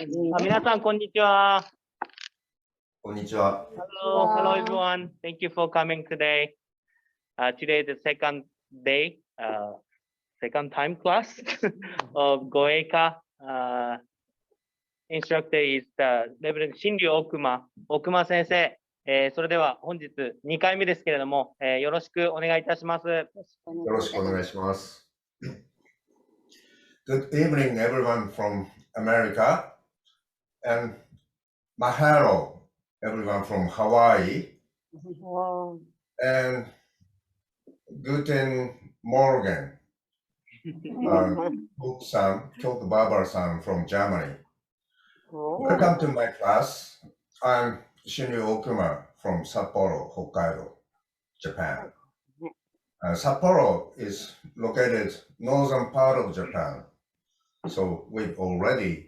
皆さん、こんにちは。こんにちは。Hello, everyone. Thank you for coming today. Today is the second day, second time class of Goeka. Instructor is the Reverend Shinryu Okuma 先生。それでは本日2回目ですけれども、よろしくお願いいたします。よろしくお願いします。Good evening, everyone from America, and mahalo, everyone from Hawaii, and guten Morgen, Kyoto Barbara-san from Germany. Welcome to my class. I'm Shinryu Okuma from Sapporo, Hokkaido, Japan. Sapporo is located northern part of Japan, so we've already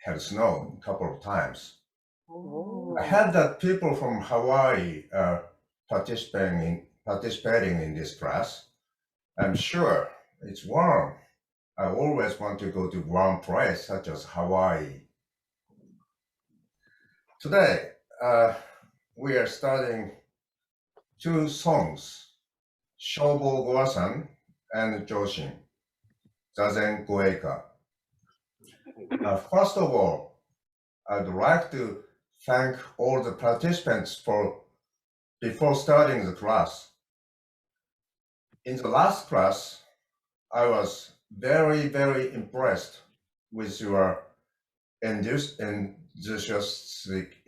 had snow a couple of times. I heard that people from Hawaii are participating in this class. I'm sure it's warm. I always want to go to warm place such as Hawaii. Today, we are studying two songs, Shobo Gowasan and Joshin, Zazen Goeka. First of all, I'd like to thank all the participants before starting the class. In the last class, I was very, very impressed with your enthusiastic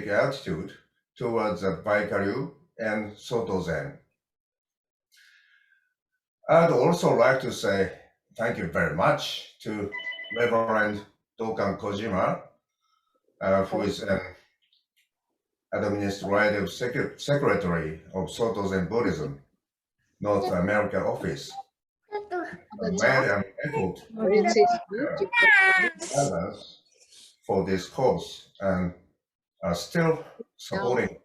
attitude towards the Baikaryu and Soto Zen. I'd also like to say thank you very much to Reverend Dokan Kojima, who is an administrative secretary of Soto Zen Buddhism, North America office. Made an effort for this course and are still supporting.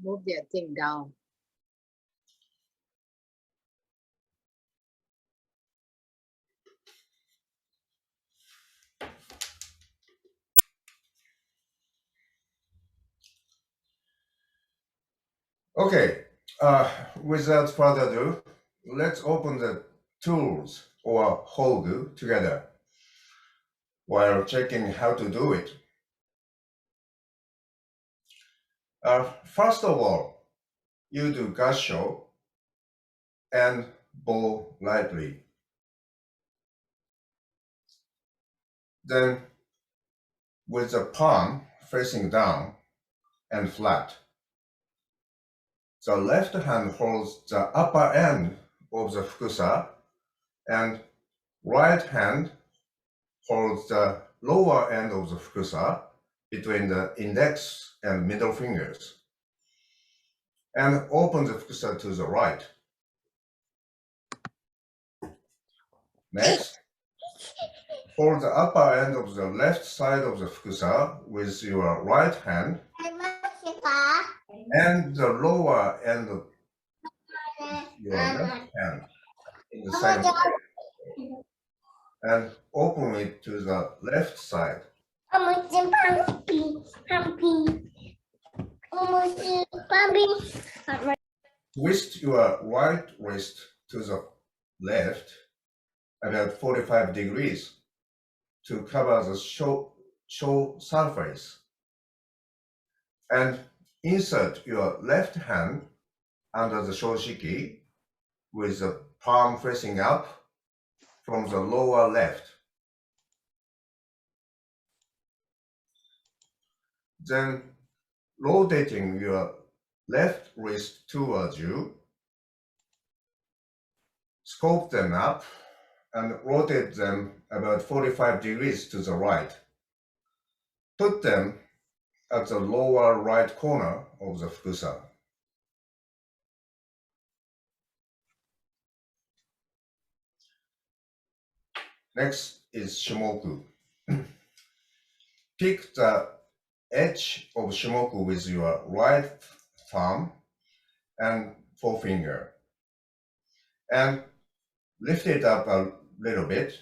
Move that thing down. Okay, without further ado, let's open the tools or hogu together while checking how to do it. First of all, you do gassho and bow lightly. Then, with the palm facing down and flat, the left hand holds the upper end of the fukusa and right hand holds the lower end of the fukusa between the index and middle fingers, and open the fukusa to the right. Next, hold the upper end of the left side of the fukusa with your right hand and the lower end of your left hand in the same way, and open it to the left side. Twist your right wrist to the left about 45 degrees to cover the show surface, and insert your left hand under the shoshiki with the palm facing up from the lower left. Then, rotating your left wrist towards you, scope them up and rotate them about 45 degrees to the right. Put them at the lower right corner of the fukusa. Next is Shimoku. Pick the edge of Shimoku with your right thumb and forefinger, and lift it up a little bit.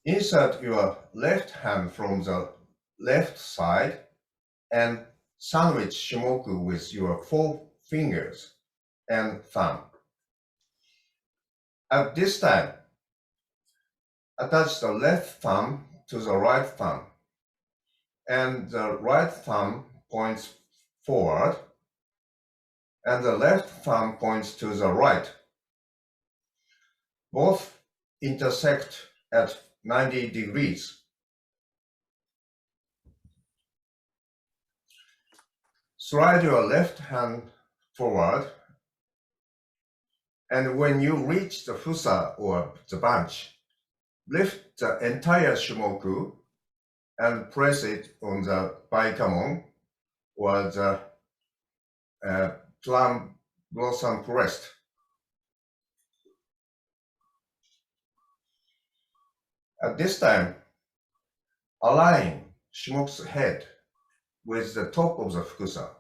insert your left hand from the left side and sandwich Shimoku with your 4 fingers and thumb. At this time, attach the left thumb to the right thumb, and the right thumb points forward, and the left thumb points to the right. Both intersect at 90 degrees. Slide your left hand forward, and when you reach the fusa or the bunch, lift the entire Shimoku and press it on the Baika or the plum blossom crest. At this time, align Shimoku's head with the top of the fukusa.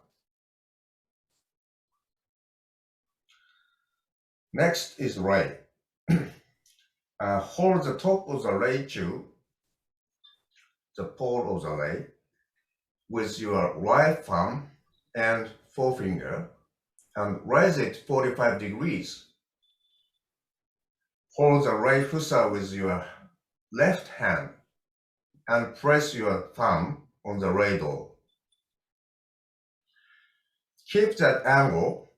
Next is rei. Hold the top of the rei-chu, the pole of the rei, with your right thumb and forefinger, and raise it 45 degrees. Hold the rei fusa with your left hand and press your thumb on the rei door. Keep that angle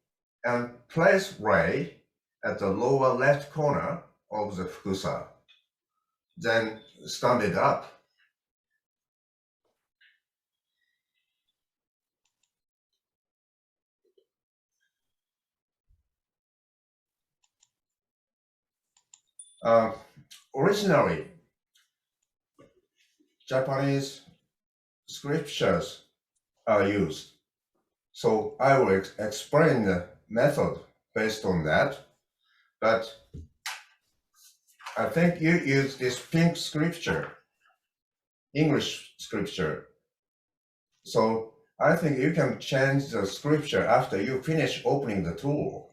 and place rei at the lower left corner of the fukusa. Then stand it up. Originally, Japanese scriptures are used. So I will explain the method based on that. But I think you use this pink scripture, English scripture. So I think you can change the scripture after you finish opening the tool.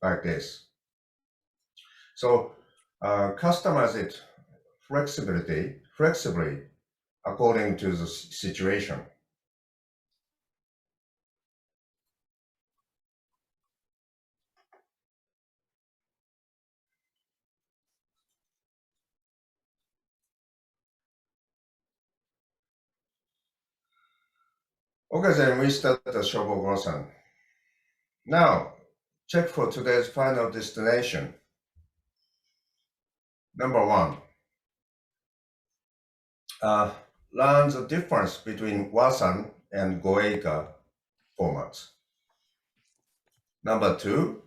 Like this. So customize it flexibly according to the situation. Okay, then we start the Shobogosan. Now, check for today's final destination. Number 1. Learn the difference between Wasan and Goeika formats. Number 2.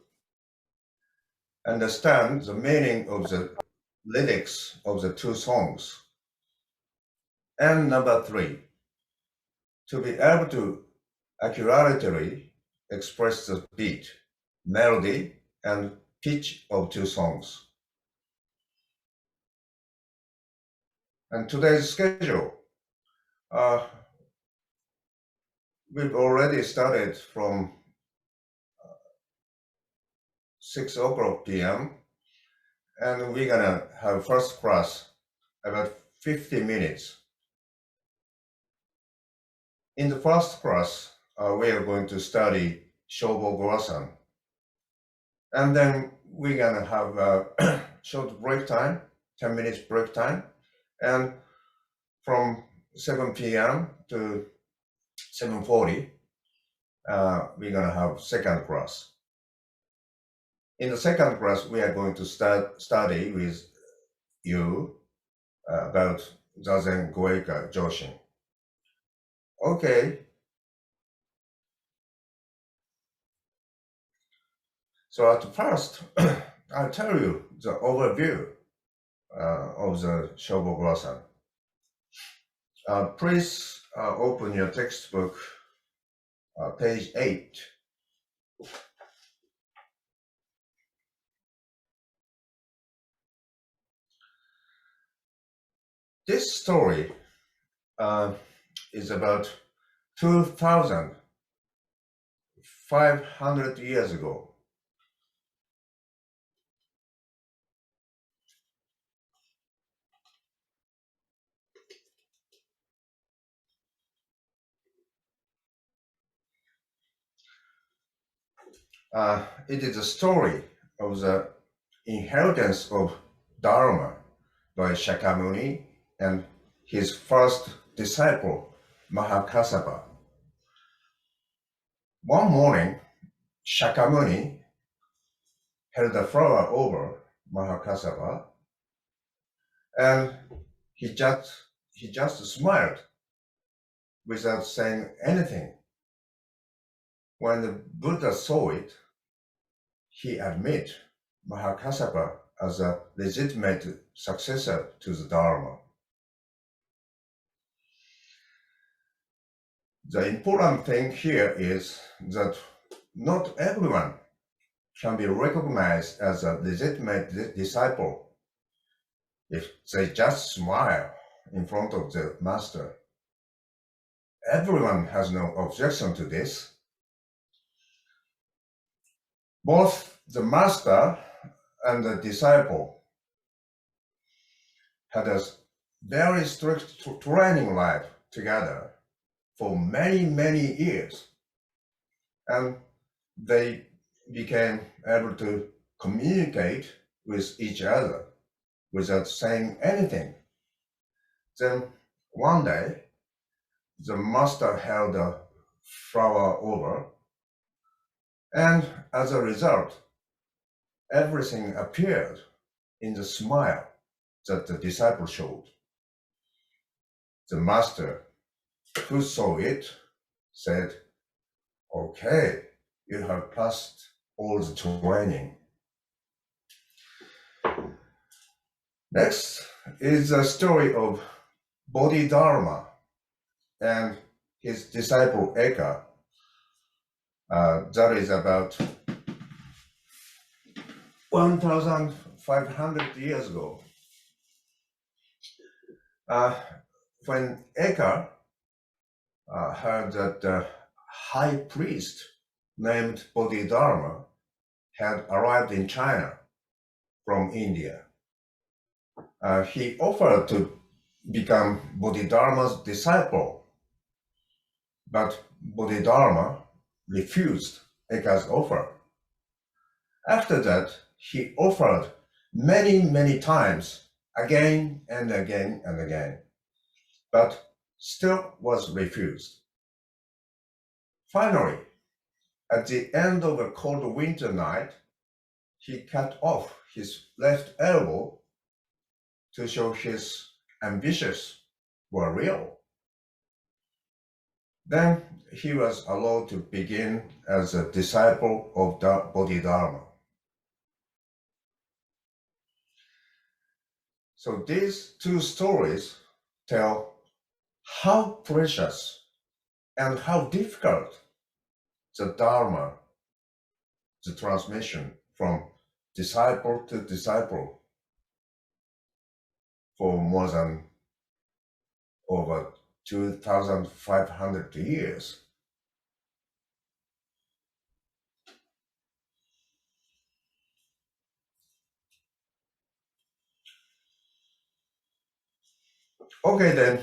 Understand the meaning of the lyrics of the 2 songs. And number 3. To be able to accurately express the beat, melody, and pitch of 2 songs. And today's schedule. We've already started from 6 o'clock p.m. and we're gonna have first class about 50 minutes. In the first class, we are going to study Shobogosan. And then we're gonna have a short break time, 10 minutes break time. And from 7 p.m. to 7:40, we're gonna have second class. In the second class, we are going to study with you about Zazen Goeika Joshin. Okay. So at first, I'll tell you the overview of the Shobogosan. Please open your textbook, page 8. This story is about 2,500 years ago. It is a story of the inheritance of Dharma by Shakyamuni and his first disciple, Mahakassapa. One morning, Shakyamuni held a flower over Mahakassapa, and he just smiled without saying anything. When the Buddha saw it, he admitted Mahakassapa as a legitimate successor to the Dharma. The important thing here is that not everyone can be recognized as a legitimate disciple if they just smile in front of the master. Everyone has no objection to this. Both the master and the disciple had a very strict training life together for many years, and they became able to communicate with each other without saying anything. Then one day, the master held a flower over, and as a result, everything appeared in the smile that the disciple showed. The master, who saw it, said, "Okay, you have passed all the training." Next is the story of Bodhidharma and his disciple Eka. That is about 1,500 years ago. When Eka heard that the high priest named Bodhidharma had arrived in China from India, he offered to become Bodhidharma's disciple, but Bodhidharma refused Eka's offer. After that, he offered many times, again and again, but still was refused. Finally, at the end of a cold winter night, he cut off his left elbow to show his ambitions were real. Then he was allowed to begin as a disciple of the Bodhidharma. So these two stories tell how precious and how difficult the Dharma, the transmission from disciple to disciple for more than over 2,500 years. Okay then,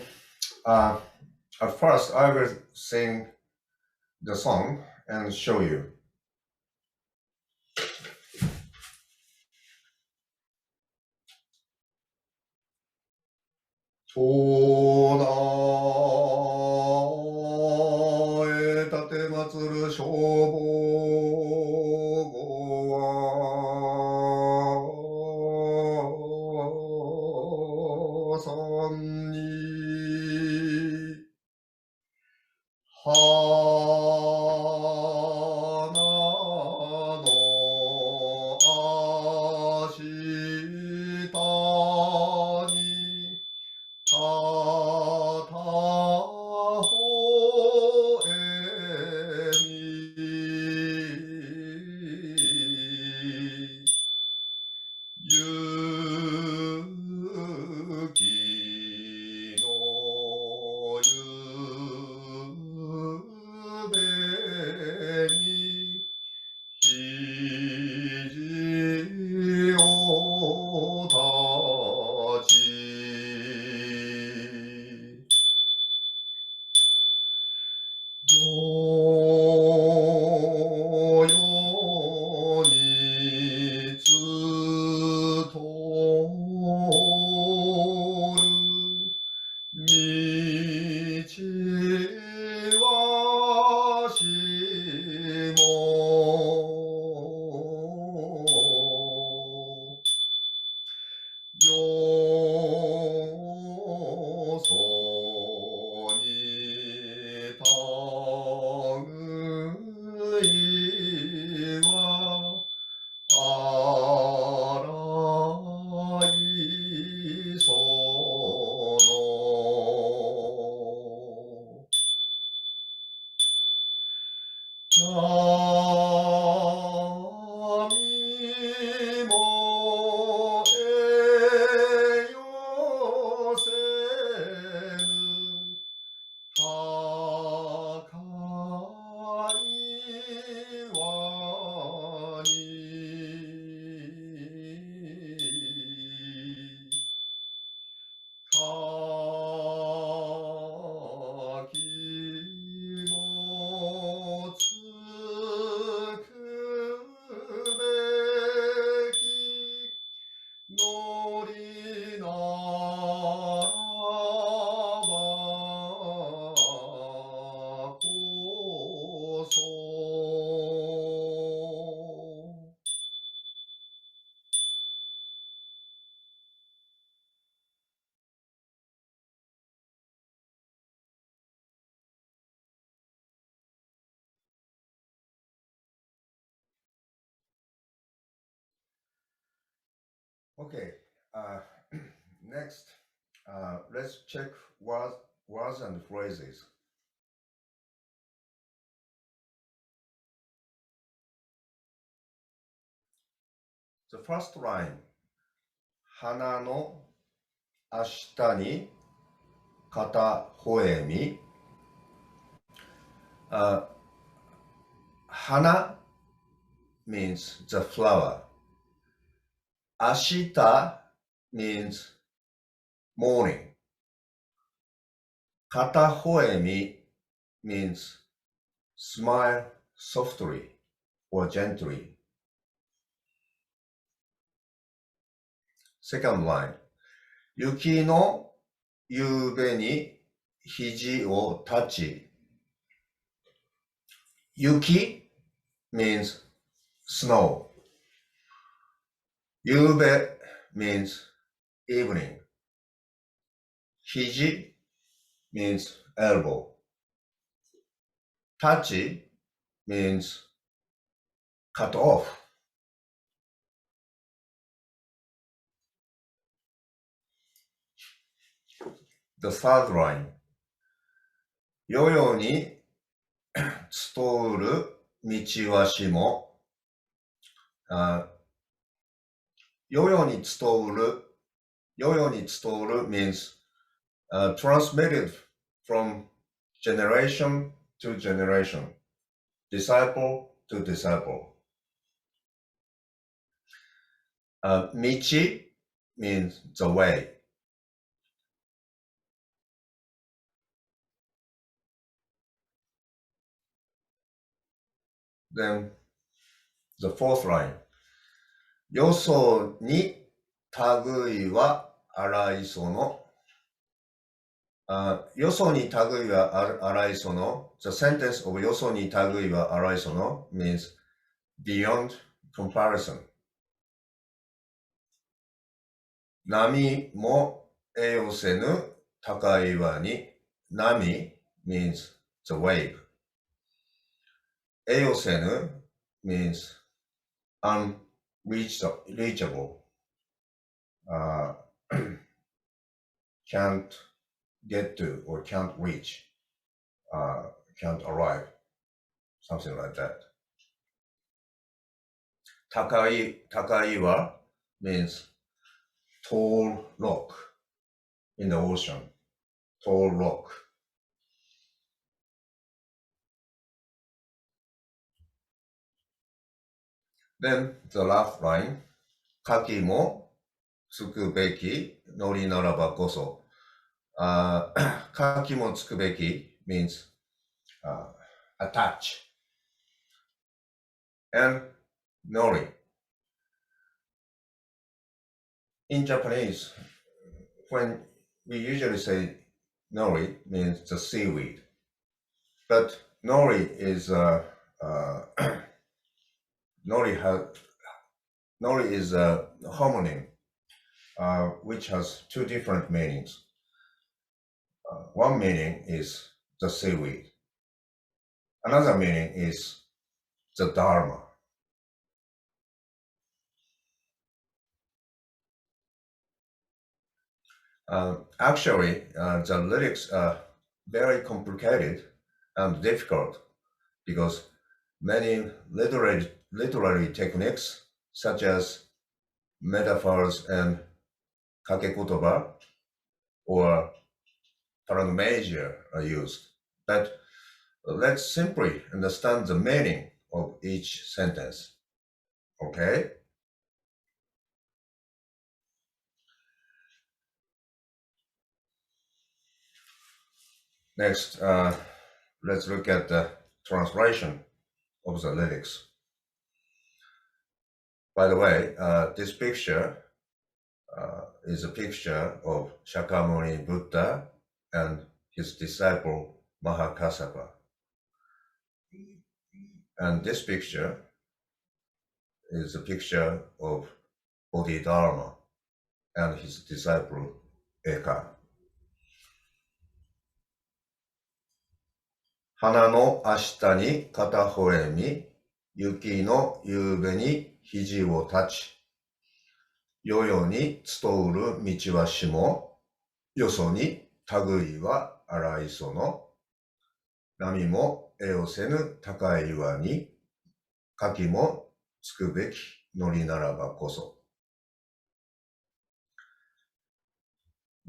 at first I will sing the song and show you. Oh はしもよそにたぐいはあらいその波もえよせぬ高い輪にかきもつくべきのりならばこそOkay, next, let's check words and phrases. The first line, 花の明日に肩ほえみ。花 means the flower. 明日 means morning. 肩ほえみ means smile softly or gently. Second line, 雪の夕べに肘を立ち。雪 means snow. 夕べ means evening. 肘 means elbow. 立ち means cut off. The third line, 世々に伝うる道はしも。世々に伝うる means transmitted from generation to generation, disciple to disciple. 道 means the way. Then the fourth line, よそに類は荒いその。よそに類は荒いその。The sentence of よそに類は荒いその means beyond comparison. 波もえよせぬ高い岩に。波 means the wave. えよせぬ means unreachable. Can't get to or can't reach, can't arrive, something like that. 高い岩 means tall rock in the ocean, tall rock. Then the last line, かきもつくべきのりならばこそ。かきもつくべき means attach. And nori. In Japanese, when we usually say nori means the seaweed. But nori is nori is a homonym which has two different meanings. One meaning is the seaweed. Another meaning is the Dharma. Actually, the lyrics are very complicated and difficult because many literary techniques such as metaphors and kakekotoba or paranomasia are used. But let's simply understand the meaning of each sentence. Okay? Next, let's look at the translation of the lyrics. By the way, this picture is a picture of Shakyamuni Buddha and his disciple Mahakassapa. And this picture is a picture of Bodhidharma and his disciple Baika. 花の明日に肩ほれみ、雪の夕べに肘を立ち、世々に伝うる道はしも、よそに類は荒いその、波も得よせぬ高い岩に、柿もつくべきのりならばこそ。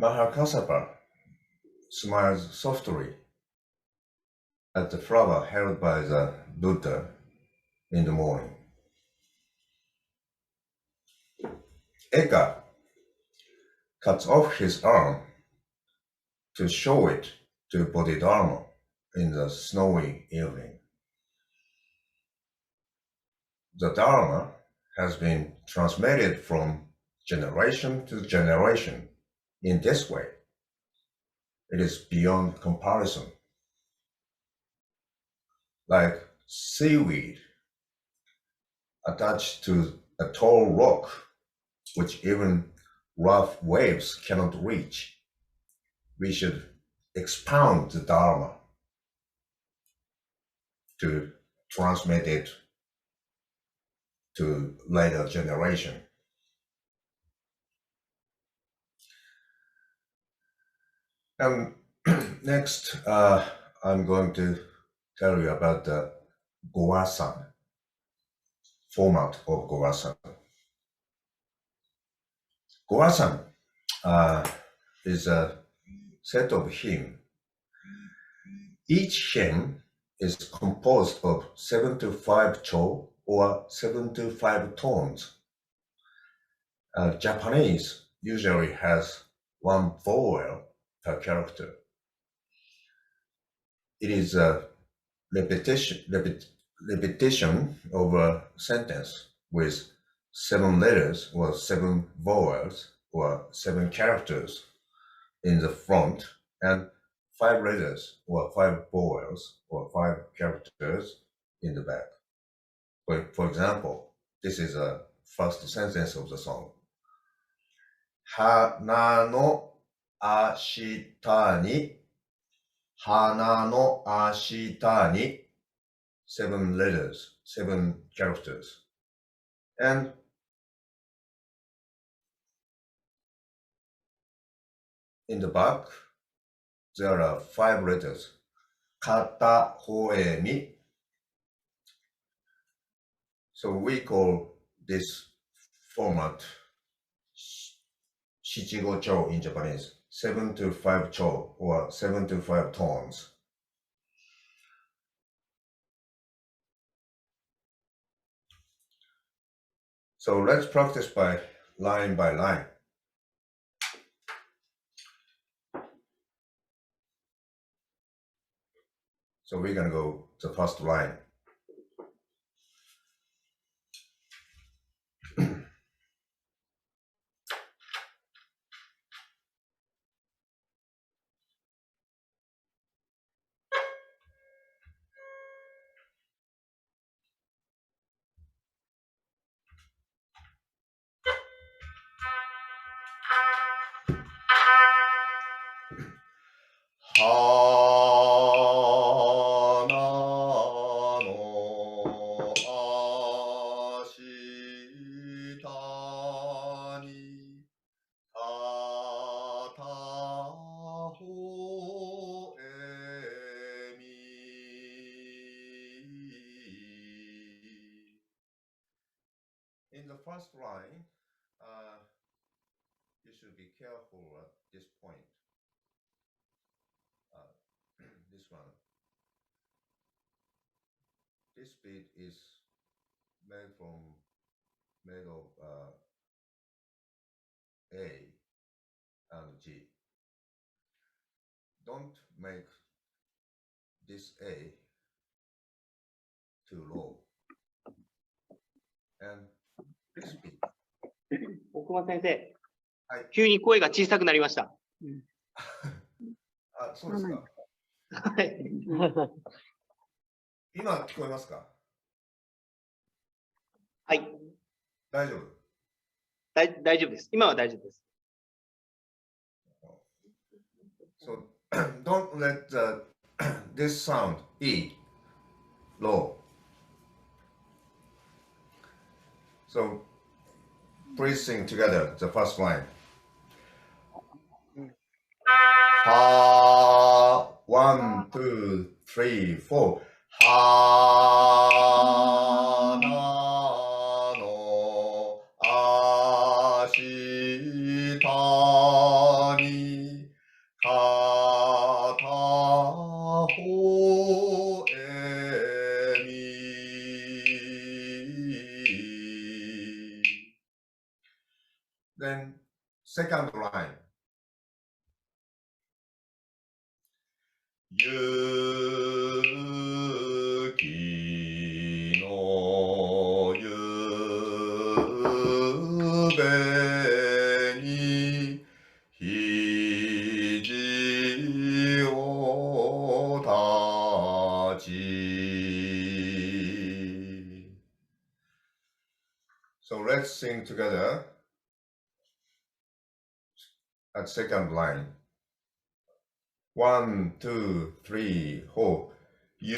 Mahakassapa smiles softly at the flower held by the Buddha in the morning. Eka cuts off his arm to show it to Bodhidharma in the snowy evening. The Dharma has been transmitted from generation to generation in this way. It is beyond comparison. Like seaweed attached to a tall rock, which even rough waves cannot reach, we should expound the Dharma to transmit it to later generation. And next, I'm going to tell you about the Gowasu format of Gowasu. Gowasu is a set of hymns. Each hymn is composed of 75 cho or 75 tones. Japanese usually has one vowel per character. It is a repetition of a sentence with 7 letters or 7 vowels or 7 characters in the front and 5 letters or 5 vowels or 5 characters in the back. For example, this is a first sentence of the song. Hana no ashita ni, hana no ashita ni, 7 letters, 7 characters. And in the back, there are 5 letters. Kata hoe mi. So we call this format Shichigo cho in Japanese, 7 to 5 cho or 7 to 5 tones. So let's practice by line. So we're gonna go to the first line. In the first line, you should be careful at this point. This one. This beat is made of A and G. Don't make this A too low. And this beat. 奥間先生、はい。急に声が小さくなりました。あ、そうですか。はい。今聞こえますか？はい。大丈夫？大丈夫です。今は大丈夫です。So don't let this sound E low. So please sing together the first line. Ha, 1, 2, 3, 4. Ha na no ashita ni kata ho e mi. Then second line. Yuki no yube ni hiji o tachi. So let's sing together at second line. 1, 2, 3, 4. Yuki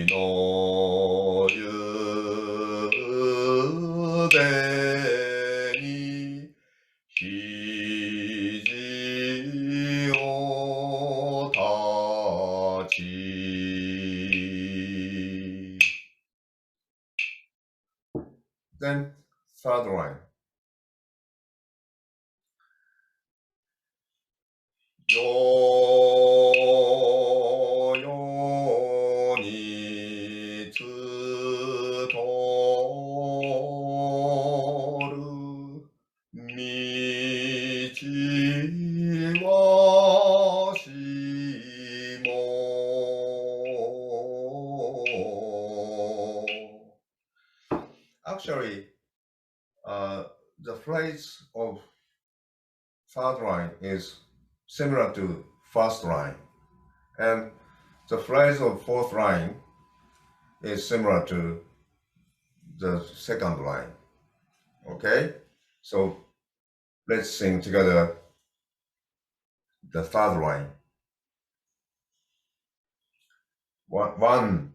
no yube ni hiji o tachi. Then third line. Yo ni tsutoru michi wa shimo. Actually, the phrase of third line is similar to first line, and the phrase of fourth line is similar to the second line. Okay, so let's sing together the third line. One,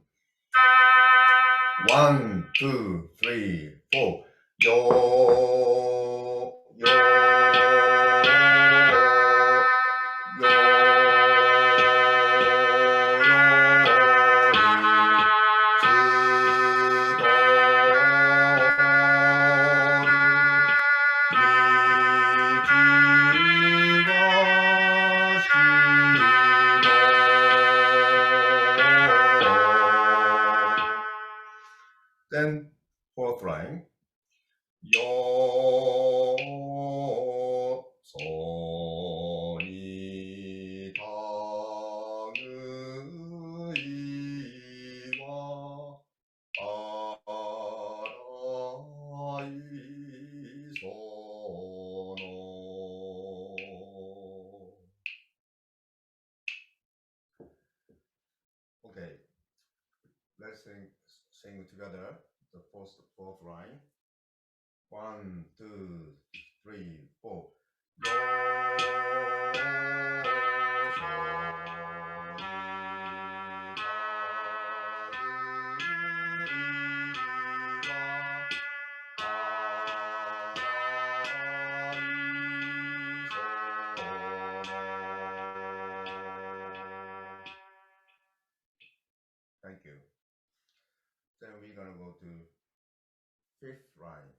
2, 3, 4. Yo, Then fourth line. Yo so ni tagui wa arai sono. Okay, let's sing together the fourth line. 1, 2, 3, 4. Thank you. Then we're gonna go to fifth line.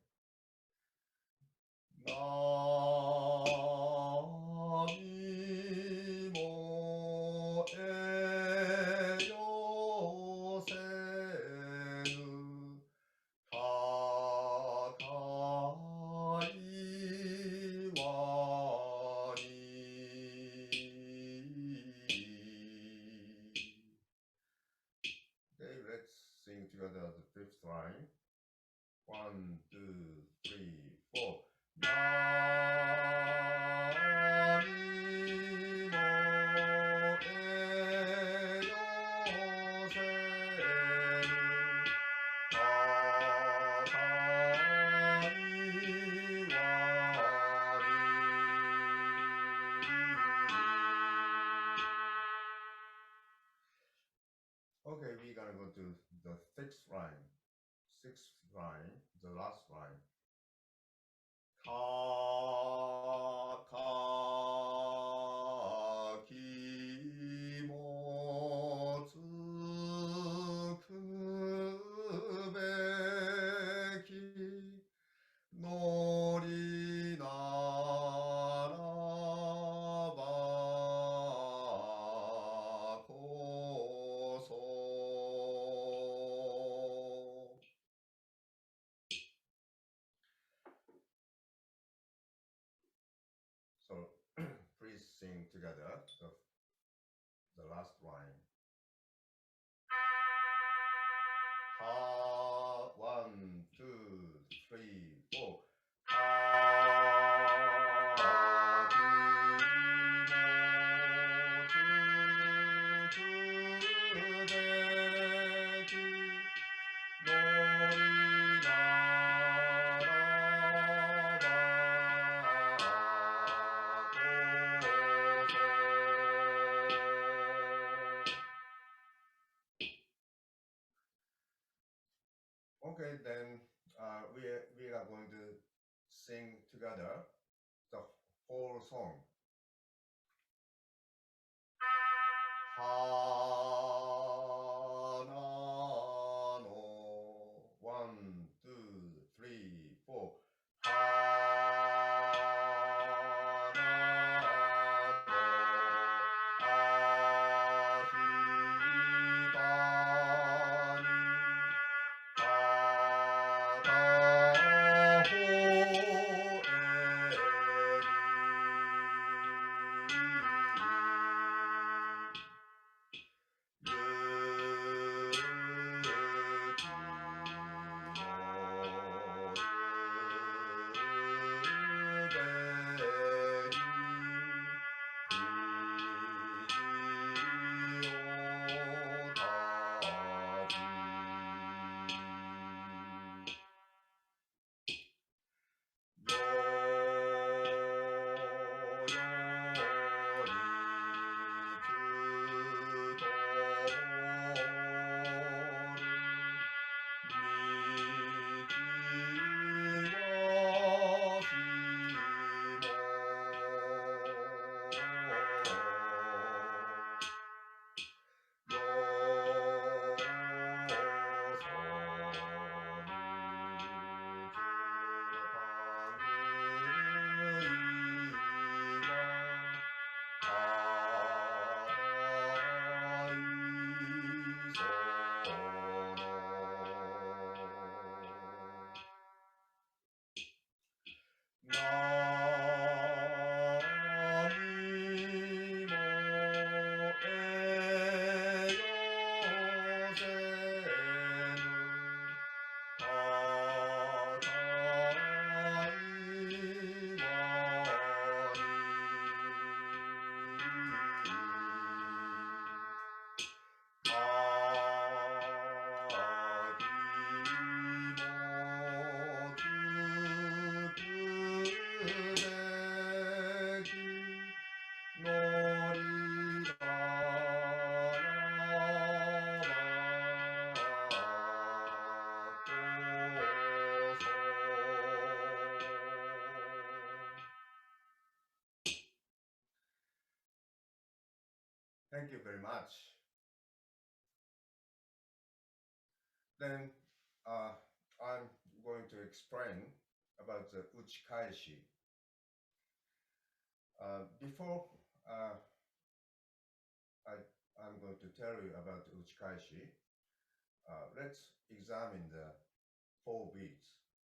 Okay, let's sing together the fifth line. 1, 2, 3, 4. Okay, we're gonna go to the sixth line. Sixth line, the last line. Ka ka ki mo tsuku beki nori naraba koso. So please sing together the last line. Ha, 1, 2, 3, 4. Okay, then we are going to sing together the whole song. Hana no 1, 2, 3, 4. Thank you very much. Then I'm going to explain about the Uchikaji. Before I'm going to tell you about Uchikaji, let's examine the 4 beats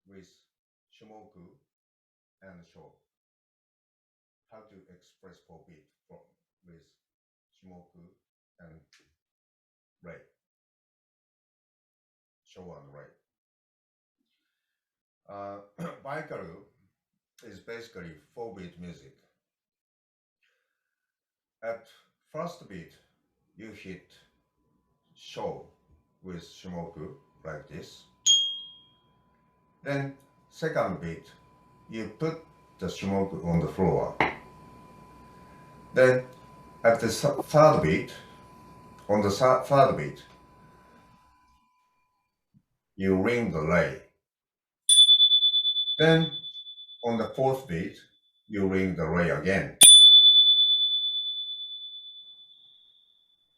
with Shimoku and Sho. How to express 4 beats with Shimoku and Rei. Sho and Rei. Baikaryu is basically 4-beat music. At first beat, you hit Sho with Shimoku like this. Then second beat, you put the Shimoku on the floor. Then at the third beat, on the third beat, you ring the Rei. Then on the fourth beat, you ring the Rei again.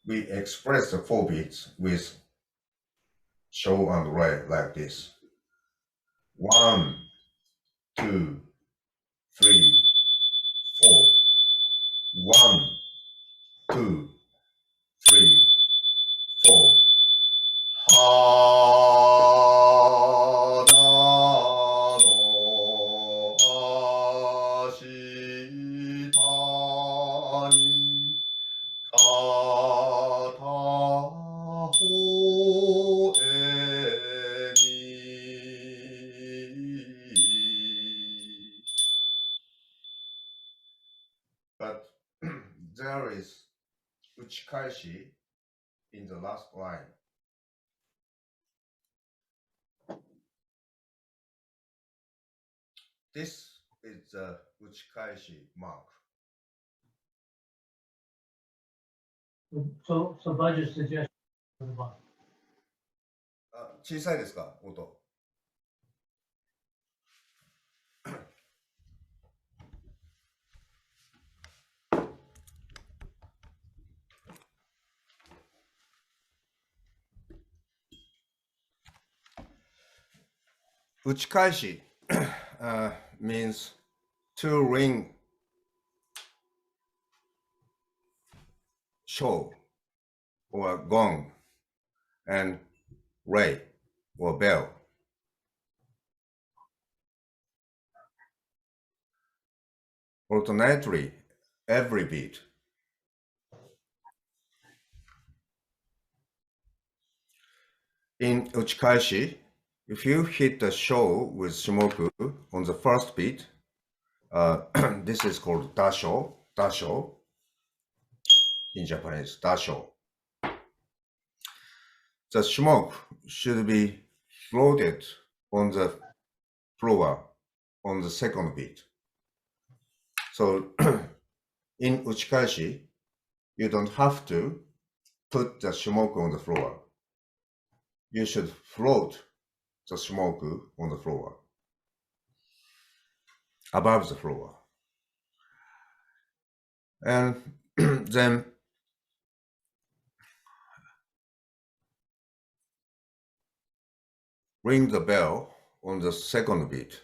We express the 4 beats with Sho and Rei like this. 1, 2, 3, 4. 1, 2, 3, 4. But there is Uchikaji in the last line. This is the Uchikaji mark. So budget suggestion for the bottom. 小さいですか、音。Uchikaji means to ring Sho or gong and Rei or bell. Alternately, every beat. In Uchikaji, if you hit the Sho with Shimoku on the first beat, this is called dasho, dasho. In Japanese, dasho. The Shimoku should be floated on the floor on the second beat. So in Uchikaji, you don't have to put the Shimoku on the floor. You should float the Shimoku on the floor, above the floor. And then ring the bell on the second beat.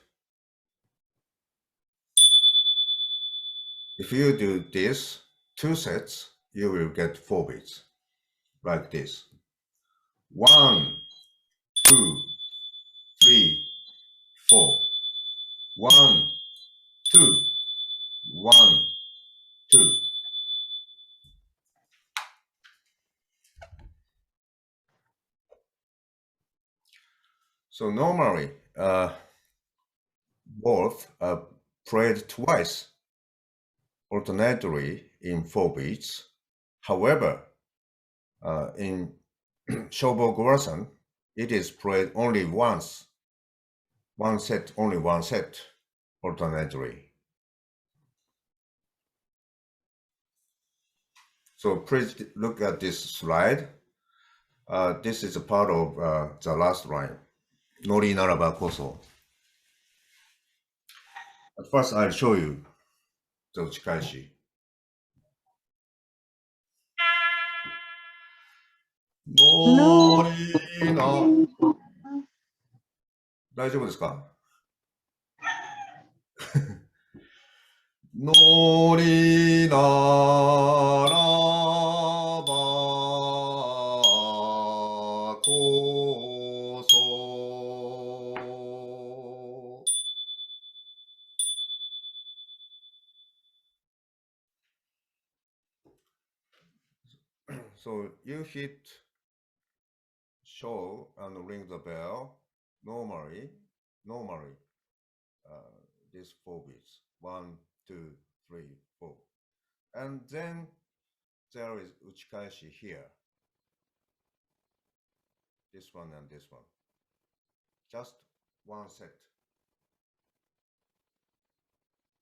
If you do this 2 sets, you will get 4 beats, like this. 1, 2, 3, 4. 1, 2, 1, 2. So normally, both are played twice, alternately in 4 beats. However, in Shobo Gowasu, it is played only once, only one set, alternately. So please look at this slide. This is a part of the last line. Nori naraba koso. At first, I'll show you the Uchikaji. のりな。大丈夫ですか？のりならばこそ。So you hit show and ring the bell normally, these 4 beats, 1, 2, 3, 4, and then there is Uchikaji here, this one and this one, just one set,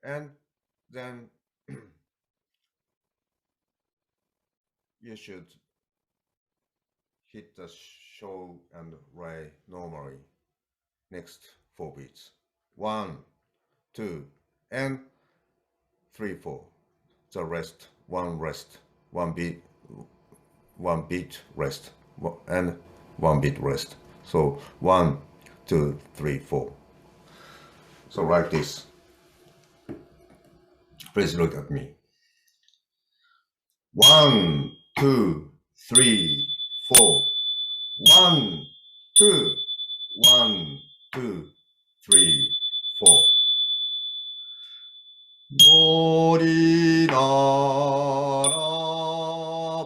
and then you should hit the show and ray normally. Next 4 beats, 1, 2, and 3, 4. The rest, one beat rest, and 1 beat rest. So 1, 2, 3, 4. So like this. Please look at me. 1, 2, 3, 4. 1, 2, 1, 2, 3, 4. のりならば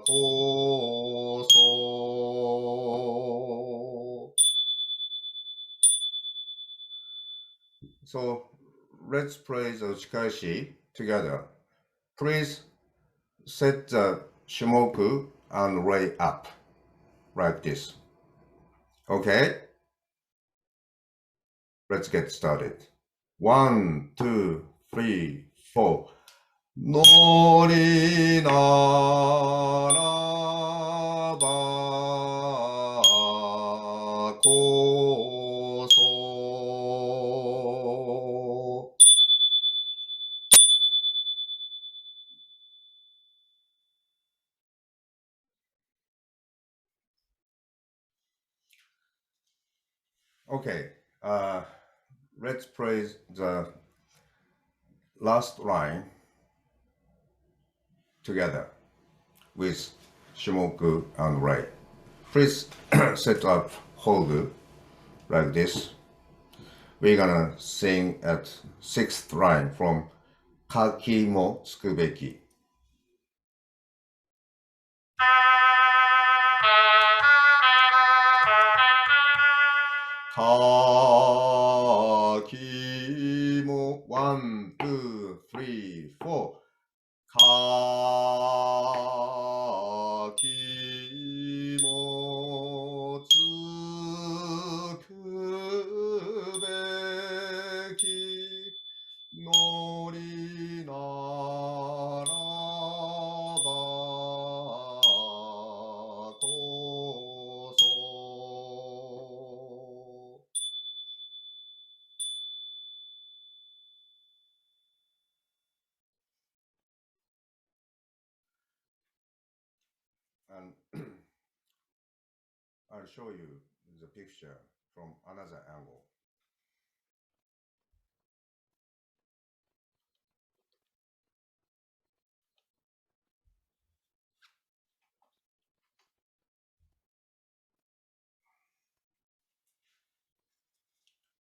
こそ。So let's play the Uchikaji together. Please set the Shimoku and ray up like this. Okay? Let's get started. 1, 2, 3, 4. のりならばこそ。Okay, let's play the last line together with Shimoku and Ray. Please set up hold like this. We're gonna sing at 6th line from Kaki mo tsukubeki. Kaki mo 1, 2, 3, 4. Kaki mo tsukubeki nori naraba koso. And I'll show you the picture from another angle.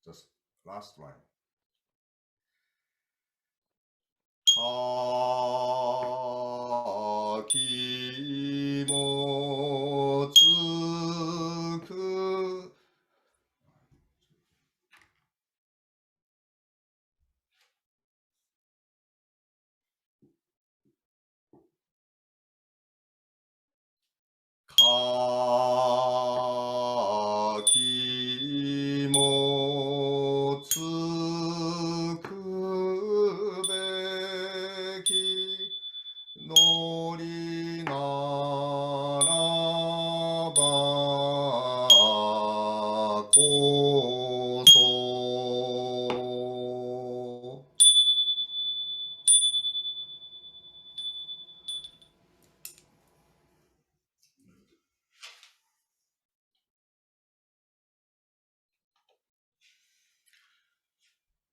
Just last line. Kaki mo tsuku. Kaki mo tsuku.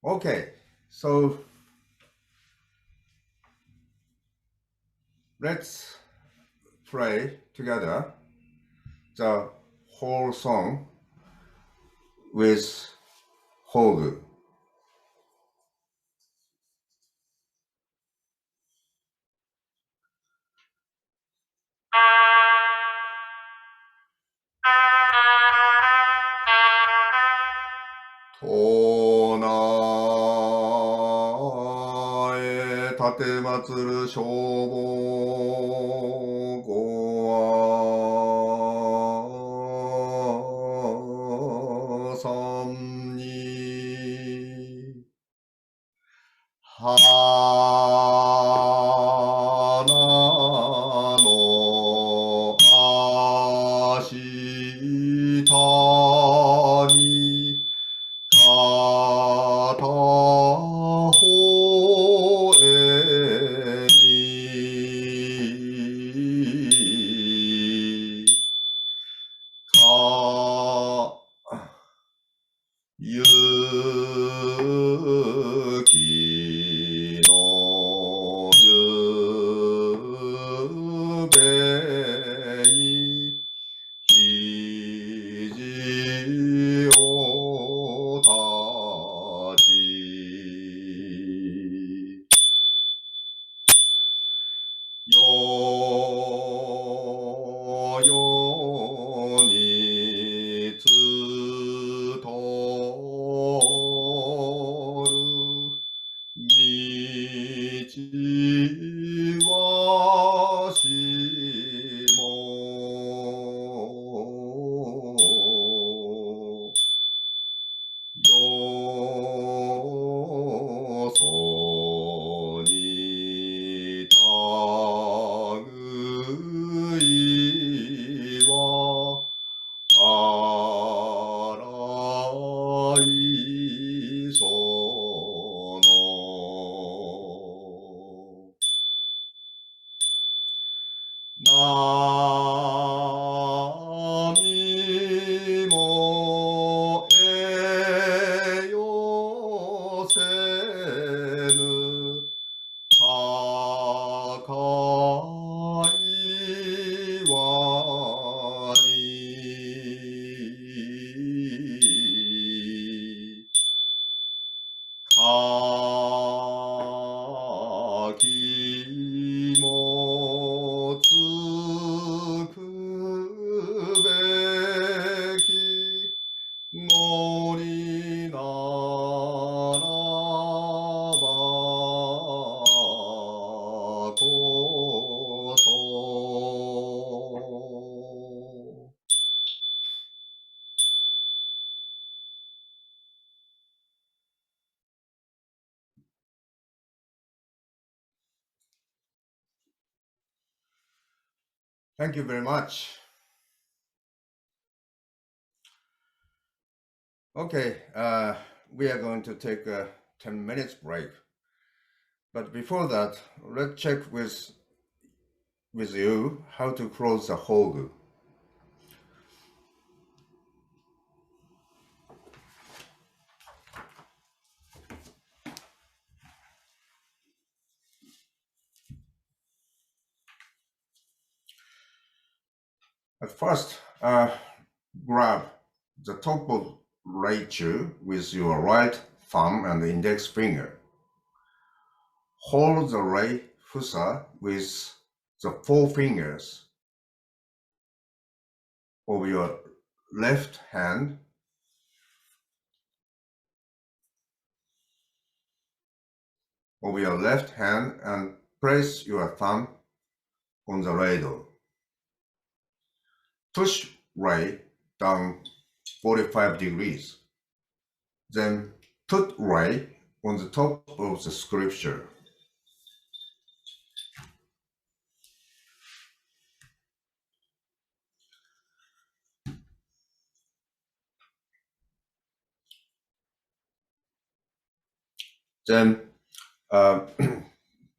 Okay, so let's play together the whole song with Hogu. Tonaへ立てまつる消防ごは三に花の足下に片方へにゆきのゆべに肘を立ちよよにつとる道はしもよそにたぐいはあらいその波もえよせぬ高いわにかきもつくべきのにならばこそThank you very much. Okay, we are going to take a 10 minutes break. But before that, let's check with you how to close the Hogu. At first, grab the top of Reichu with your right thumb and index finger. Hold the Rei Fusa with the four fingers of your left hand and place your thumb on the ladle. Push Rei down 45 degrees. Then put Rei on the top of the scripture. Then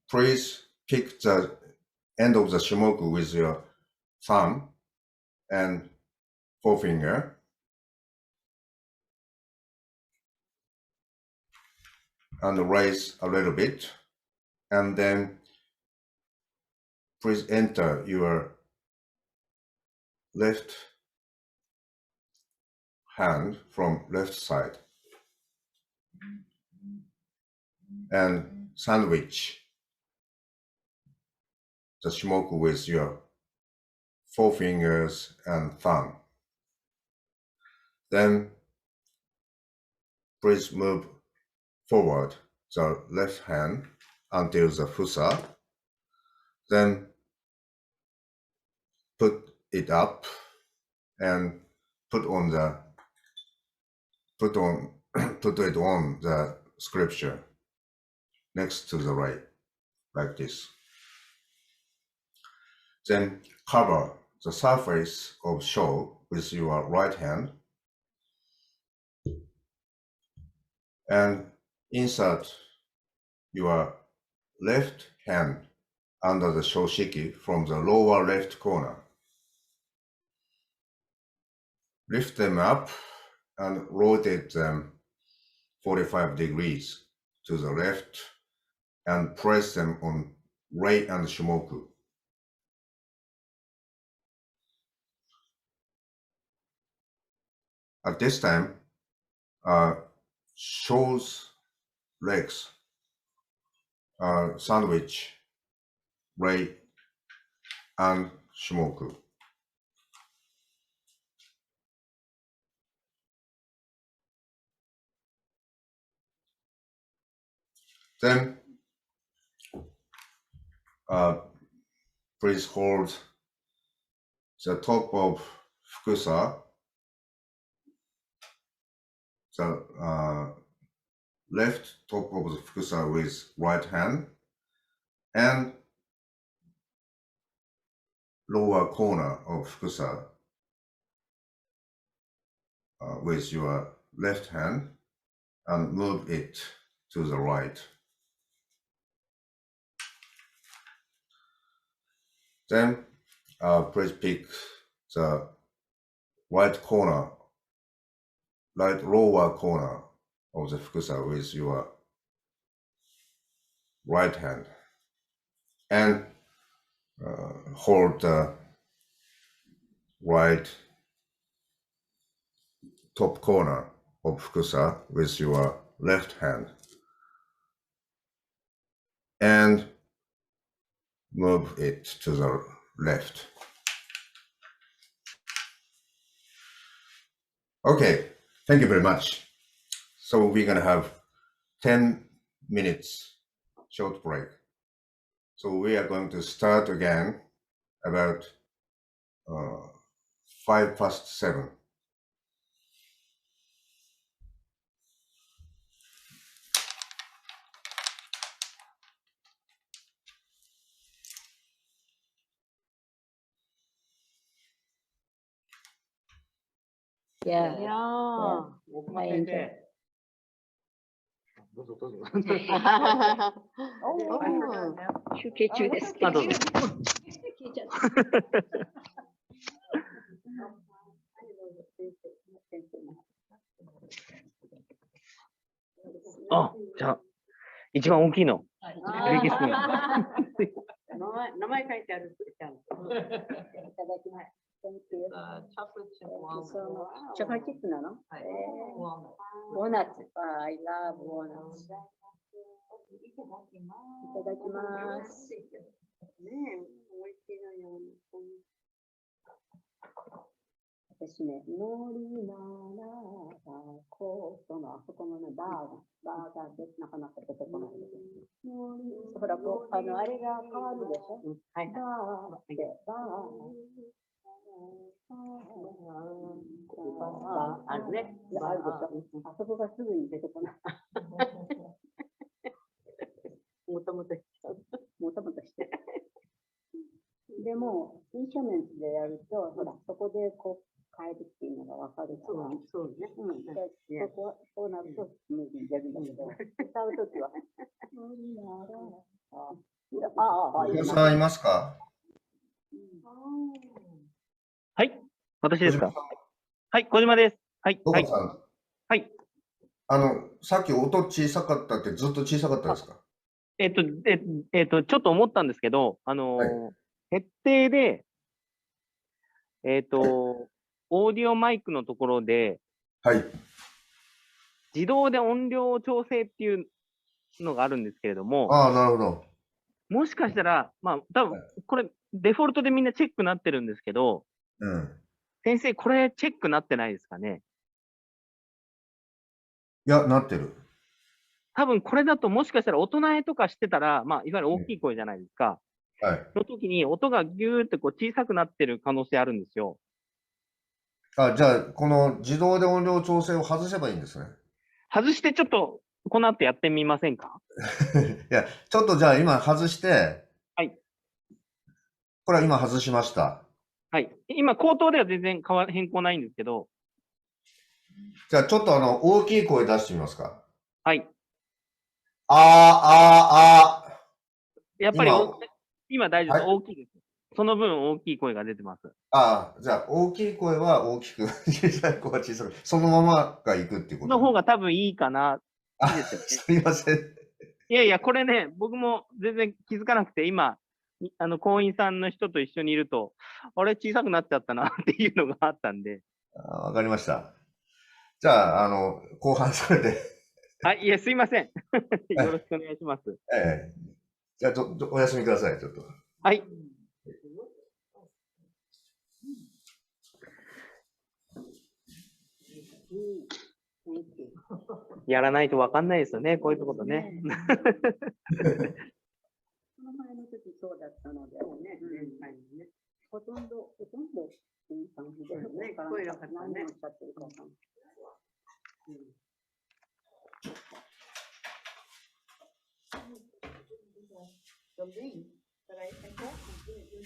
please pick the end of the Shimoku with your thumb and forefinger. and raise a little bit, and then please enter your left hand from left side and sandwich the shimoku with your forefingers and thumb. Then please move forward the left hand until the fusa. Then put it up and put it on the scripture next to the right, like this. Then cover the surface of sho with your right hand and insert your left hand under the shoshiki from the lower left corner. Lift them up and rotate them 45 degrees to the left and press them on rei and shimoku. At this time, sho's legs sandwich rei and shimoku. Then please hold the top of fukusa, the left top of the fukusa with right hand, and lower corner of fukusa with your left hand and move it to the right. Then please pick the right lower corner of the fukusa with your right hand and hold the right top corner of fukusa with your left hand and move it to the left. Okay, thank you very much. So we're gonna have 10 minutes short break. So we are going to start again about 7:05. Yeah. いやー、大熊先生。どうぞどうぞ。休憩中です。あ、どうぞ。あ、じゃあ、一番大きいの。いいですね。名前書いてあるちゃんと。いただきます。チョコチップなの？ドーナツ。I love walnuts。いただきます。ねえ、美味しいのよ。私ね、ノリならばコートのあそこのね、バーガーでなかなか出てこない。ほら、あれが変わるでしょ？はい。バーって、あるね。あるでしょ？あそこがすぐに出てこない。もともとしてでも、インショメントでやると、ほら、そこでこう変えるっていうのがわかるから。そうね。そうなると、スムーズに出るんだけど、歌うときは。皆さんいますか？はい、私ですか。はい、小島です。はい、はい。はい。さっき音小さかったってずっと小さかったですか？ちょっと思ったんですけど、設定で、オーディオマイクのところで、はい。自動で音量調整っていうのがあるんですけれども、ああ、なるほど。もしかしたら、まあ、多分これ、デフォルトでみんなチェックなってるんですけど、うん。先生、これチェックなってないですかね？いや、なってる。多分これだともしかしたら大人絵とかしてたら、まあ、いわゆる大きい声じゃないですか。はい。その時に音がギューってこう小さくなってる可能性あるんですよ。あ、じゃあ、この自動で音量調整を外せばいいんですね。外してちょっと、この後やってみませんか？いや、ちょっとじゃあ今外して、はい。これは今外しました。はい。今、口頭では全然変更ないんですけど、じゃあちょっと大きい声出してみますか。はい。あー、あー、あやっー。今、ぱり今大丈夫です。はい。大きいです。その分大きい声が出てます。ああ、じゃあ大きい声は大きく、小さい声は小さく、そのままがいくっていうことね。の方が多分いいかな。いいですよね。すみません。いやいや、これね、僕も全然気づかなくて、今、行員さんの人と一緒にいると、あれ、小さくなっちゃったなっていうのがあったんで。わかりました。じゃあ、後半それで。はい、いや、すいません。よろしくお願いします。ええ。じゃあ、お休みください、ちょっと。はい。やらないとわかんないですよね、こういうことね。その前の時そうだったのでね、ほとんどいい感じでね、声が何をおっしゃってるかわかんない。The link that I got from your team,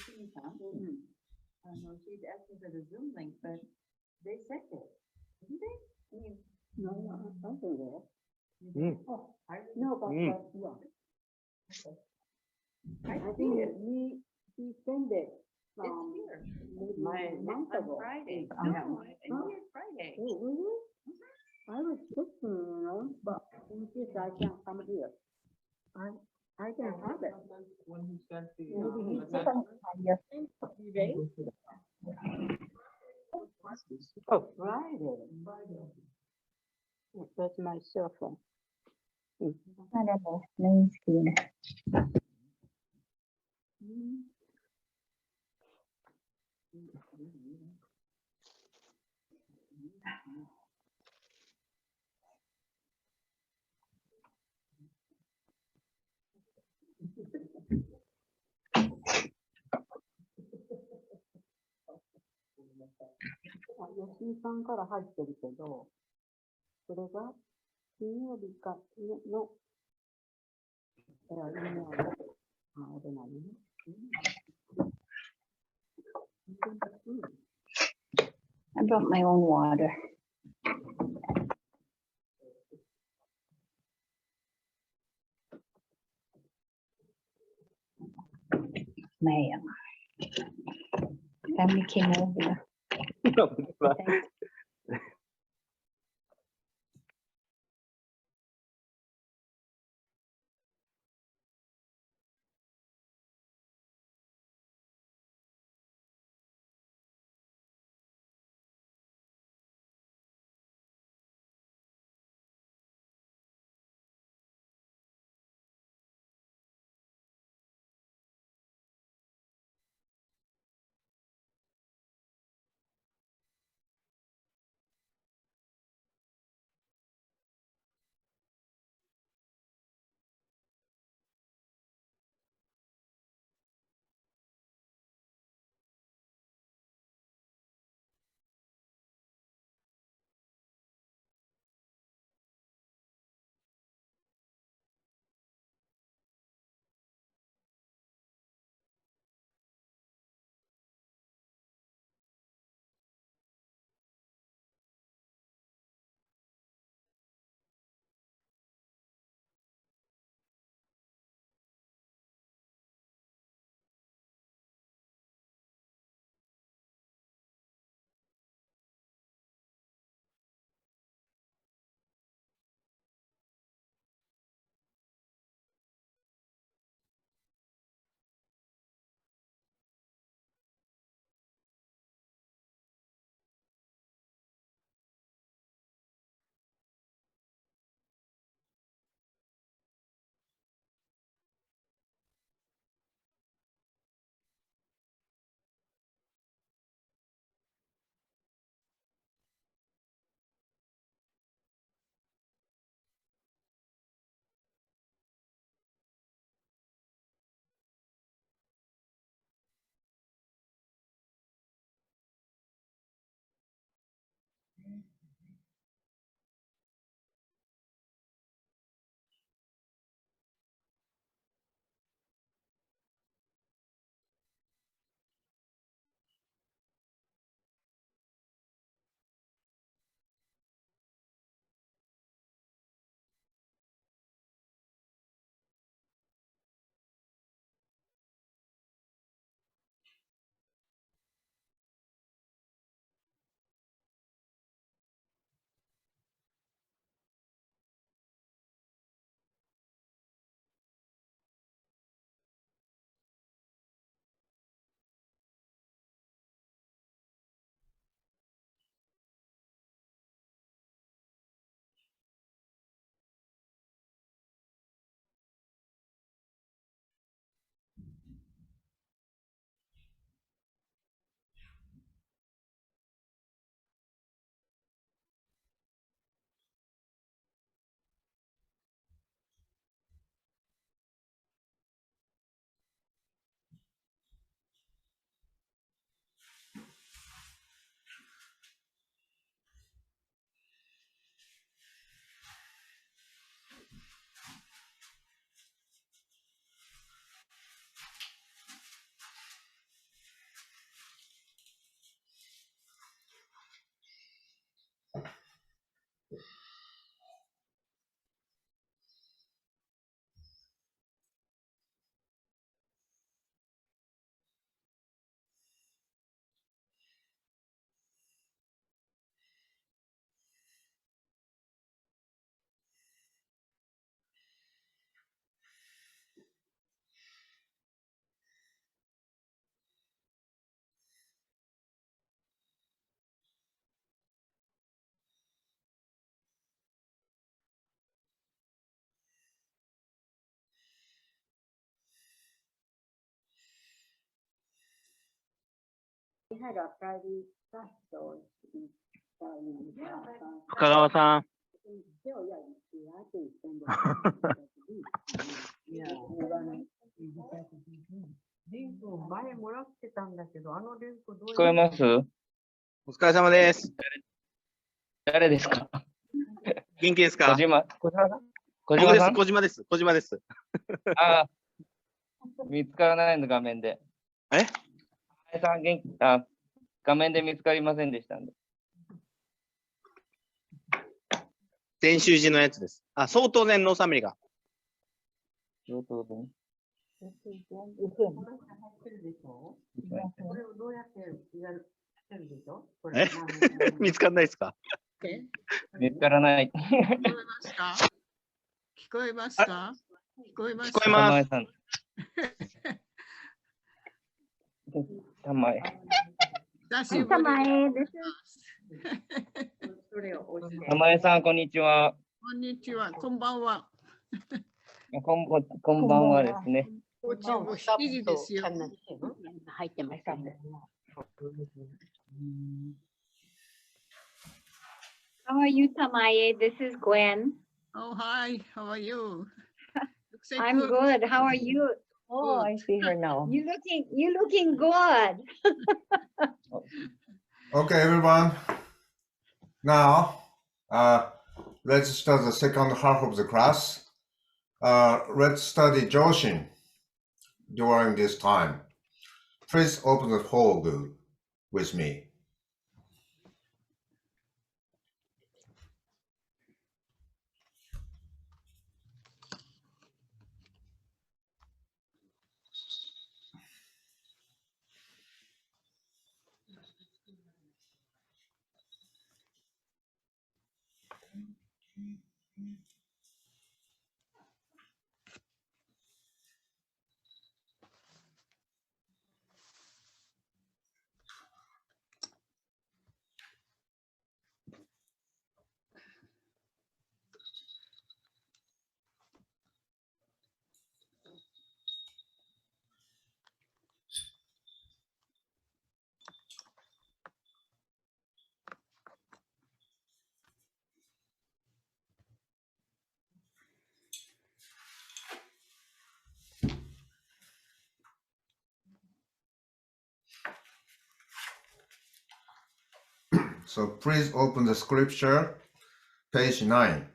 she's asking for the Zoom link, but they sent it, didn't they? I mean, No, I don't think that. oh, No, but yeah. I I see think it. he sent it It's here. maybe a month On ago. Friday. Oh, No, I think it's Friday. Oh, really? I was thinking, but in case I can't come here, I can have it. Maybe he's different. Oh, Friday. That's my cell phone. あ、でも、メインスクリーン。吉井さんから入ってるけど、それが金曜日かの、今の、俺なのね。I brought my own water. Man, family came over. Thanks. had a private class, so it's深川さん。リンクを前もらってたんだけど、あのリンクどう聞こえます？お疲れ様です。誰ですか？元気ですか？小島さん？小僕です。島さん？小島です。小島です。ああ、見つからないの、画面で。え？さん元気、画面で見つかりませんでしたんで。先週時のやつです。相当年ノースアメリカ。上等でね。これをどうやってやるでしょ？これ見つかんないですか？見つからない。聞こえますか？聞こえますか？聞こえます。たまえ。久しぶりです。たまえさん、こんにちは。こんにちは。こんばんは。こんばんはですね。こっちも7時ですよ。入ってましたね。How are you, Tamaye? This is Gwen. Oh, hi. How are you? I'm good. How are you? Oh, I see her now. You looking good. Okay, everyone. Now, let's start the second half of the class. Let's study Joshin during this time. Please open the Hogu with me. So please open the scripture, page 9.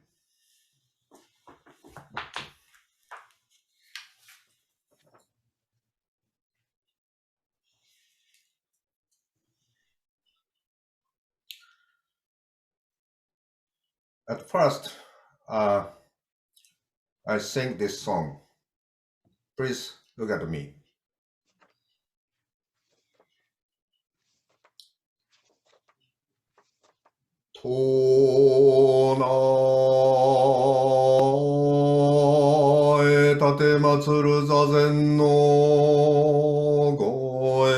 At first, I sing this song. Please look at me. Tonae tatematsuru zazen no goe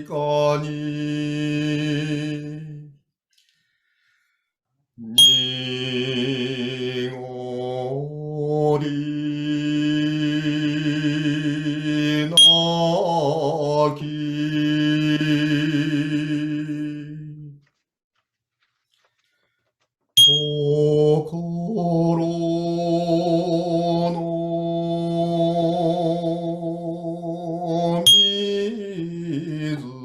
ikani nigori naki kokoro no mizu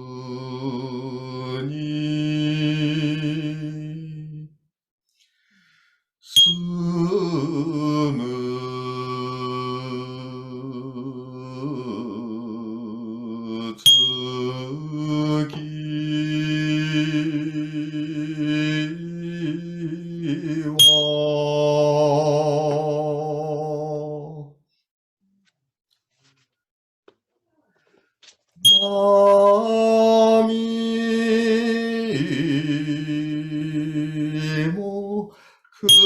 ni sumu tsuki wa nami mo kudakete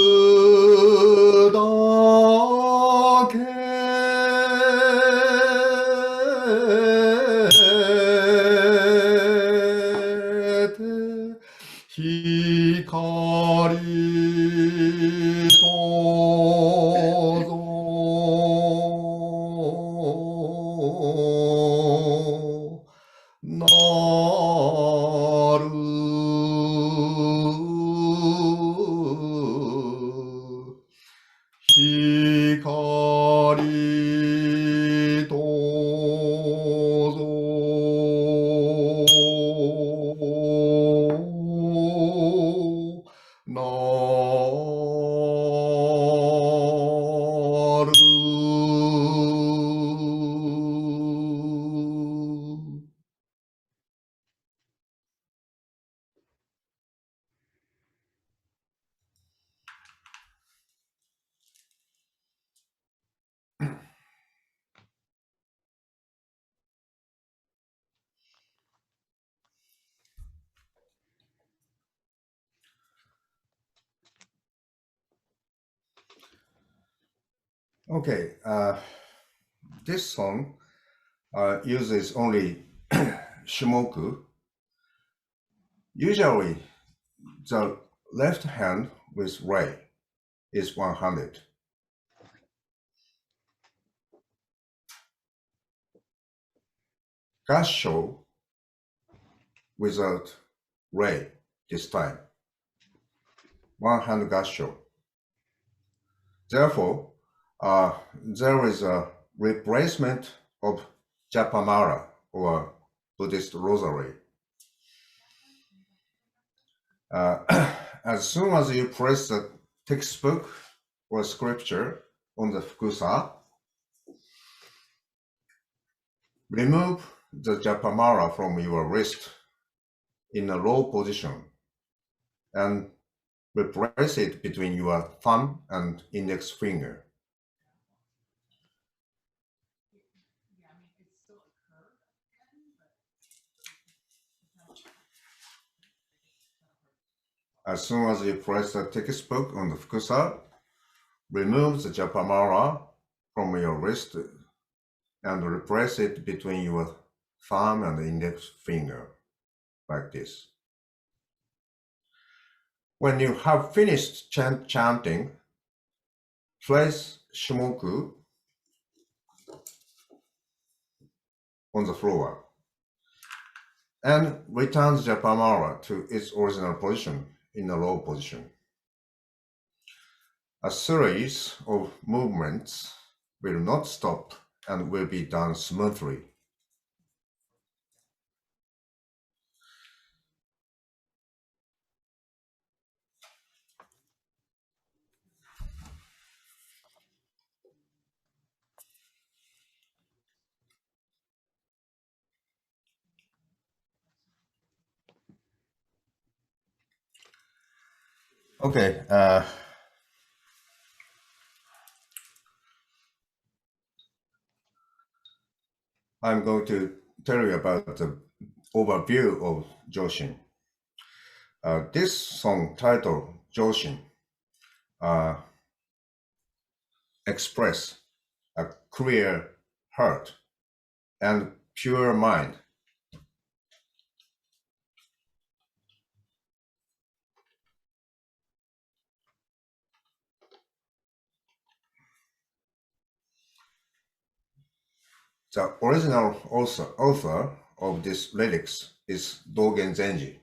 hikari tozo noru. Okay, this song uses only Shimoku. Usually, the left hand with Rei is one-handed. Gassho without Rei this time. One-hand gassho. Therefore, there is a replacement of Japamara or Buddhist rosary. As soon as you press the textbook or scripture on the fukusa, remove the Japamara from your wrist in a low position and replace it between your thumb and index finger. As soon as you press the textbook on the fukusa, remove the Japamara from your wrist and replace it between your thumb and index finger, like this. When you have finished chanting, place Shimoku on the floor and return the Japamara to its original position in a low position. A series of movements will not stop and will be done smoothly. Okay, I'm going to tell you about the overview of Joshin. This song titled Joshin express a clear heart and pure mind. The original author of these lyrics is Dogen Zenji,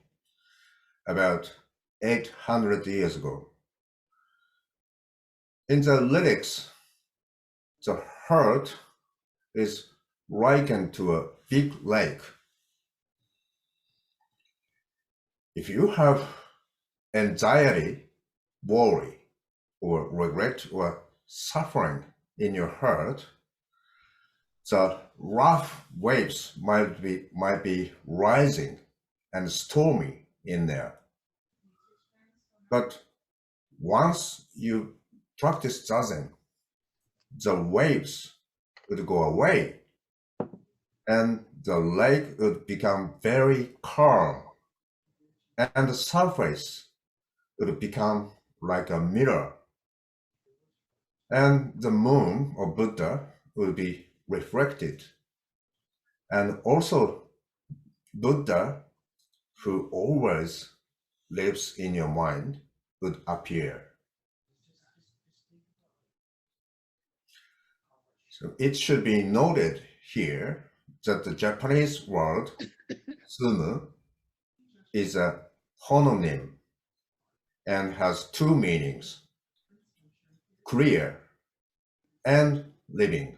about 800 years ago. In the lyrics, the heart is likened to a big lake. If you have anxiety, worry, or regret or suffering in your heart, the rough waves might be rising and stormy in there. But once you practice Zazen, the waves would go away and the lake would become very calm and the surface would become like a mirror. And the moon or Buddha will be reflected. And also Buddha, who always lives in your mind, would appear. So it should be noted here that the Japanese word sumu is a homonym and has two meanings, clear and living.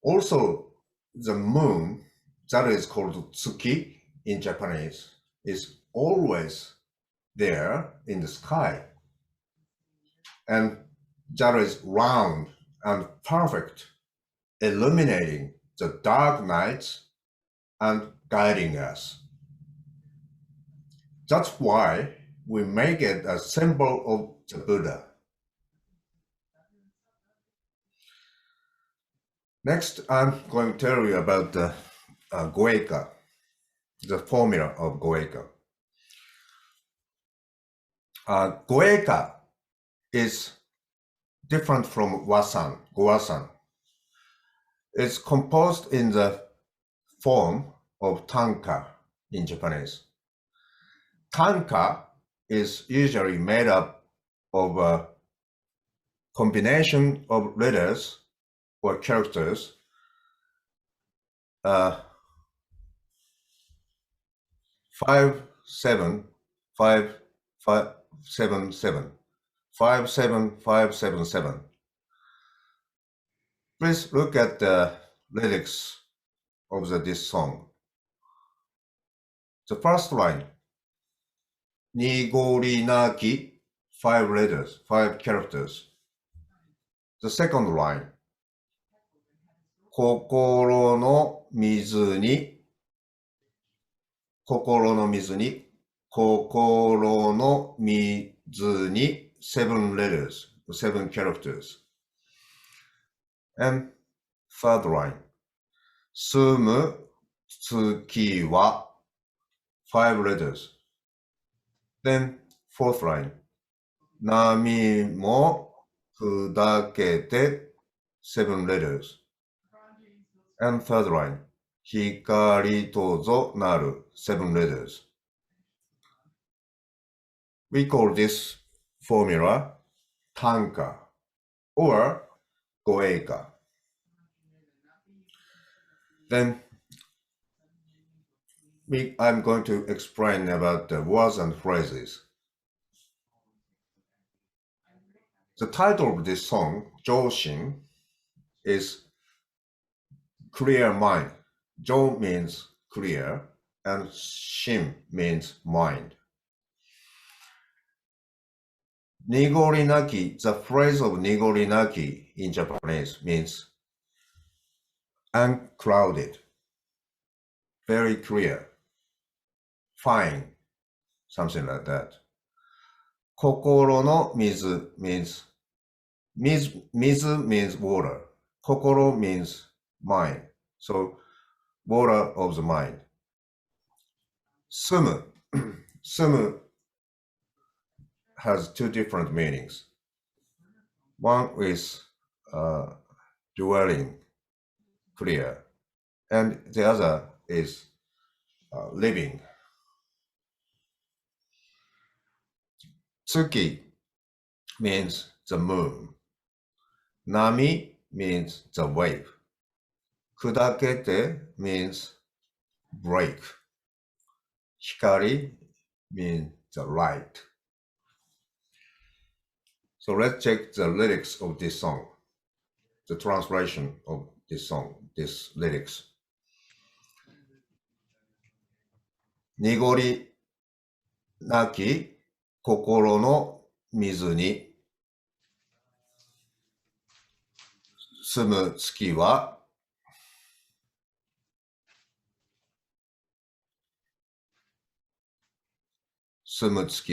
Also, the moon, that is called tsuki in Japanese, is always there in the sky. And that is round and perfect, illuminating the dark nights and guiding us. That's why we make it a symbol of the Buddha. Next, I'm going to tell you about the Goeka, the formula of Goeka. Goeka is different from Gowasan. It's composed in the form of tanka in Japanese. Tanka is usually made up of a combination of letters or characters 57577. Please look at the lyrics of this song. The first line, Nigori naki, 5 letters, 5 characters. The second line, Kokoro no mizu ni, 7 letters, 7 characters. And third line, Sumu tsuki wa, 5 letters. Then fourth line, Nami mo kudakete, 7 letters. And third line, Hikari tozo naru, 7 letters. We call this formula tanka or goeka. Then I'm going to explain about the words and phrases. The title of this song, Joshin, is clear mind. Jo means clear and Shin means mind. Nigori naki, the phrase of nigori naki in Japanese means unclouded, very clear, fine, something like that. Kokoro no mizu means, mizu means water. Kokoro means mind, so water of the mind. Sumu, sumu has 2 different meanings. One is dwelling, clear, and the other is living. Tsuki means the moon. Nami means the wave. Kudakete means break. Hikari means the light. So let's check the lyrics of this song, the translation of this song, these lyrics. Nigori naki kokoro no mizu ni sumu tsuki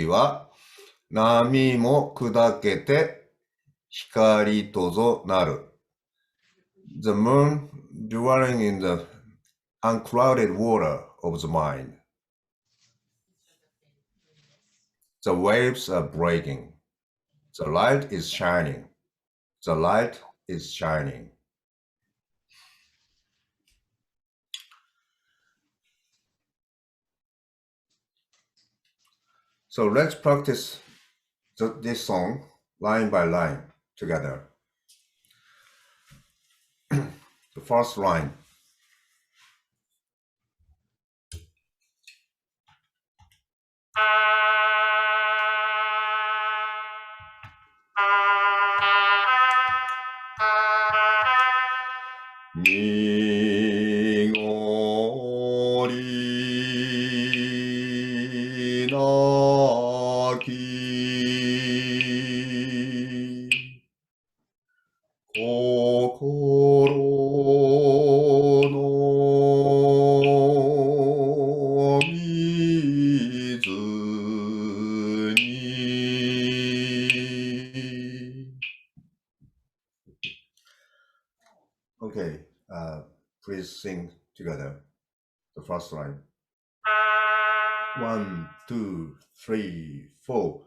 wa nami mo kudakete hikari tozo naru. The moon dwelling in the unclouded water of the mind. The waves are breaking. The light is shining. The light is shining. So let's practice this song line by line together. The first line. Nigori Okay, please sing together the first line. 1, 2, 3, 4.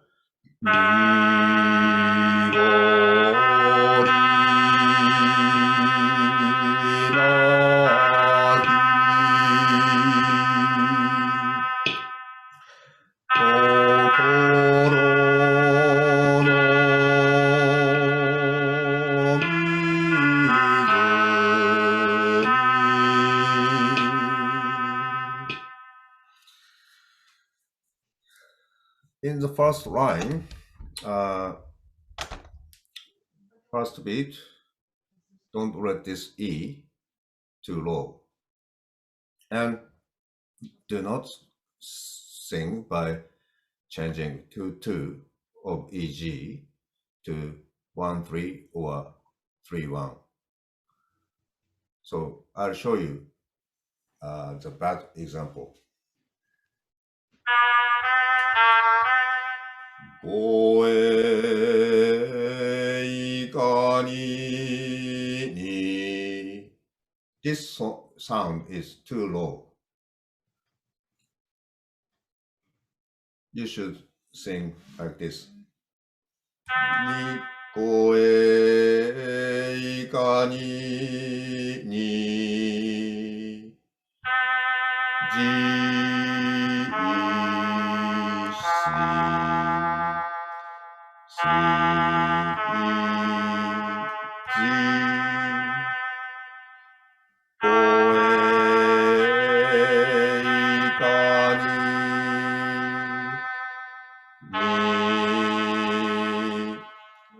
In the first line, first beat, don't let this E too low. And do not sing by changing to 2 of EG to 1, 3 or 3, 1. So I'll show you the bad example. This sound is too low. You should sing like this.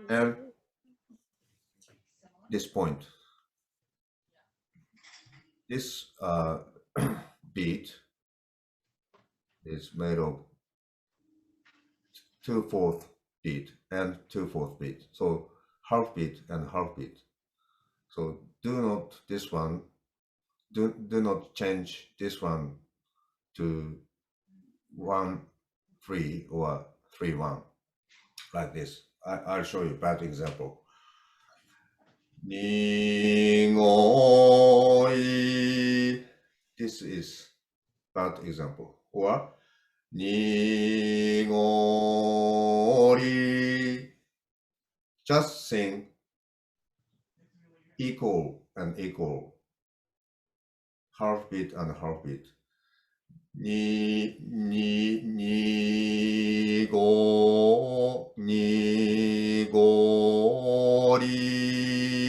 And this point, this beat is made of 2/4 beat and 2/4 beat. So half beat and half beat. So do not this one, do not change this one to 1, 3 or 3, 1 like this. I'll show you a bad example. Ningoi. This is bad example. Or Ningori. Just sing equal and equal. Half beat and half beat. Ni go ni go ri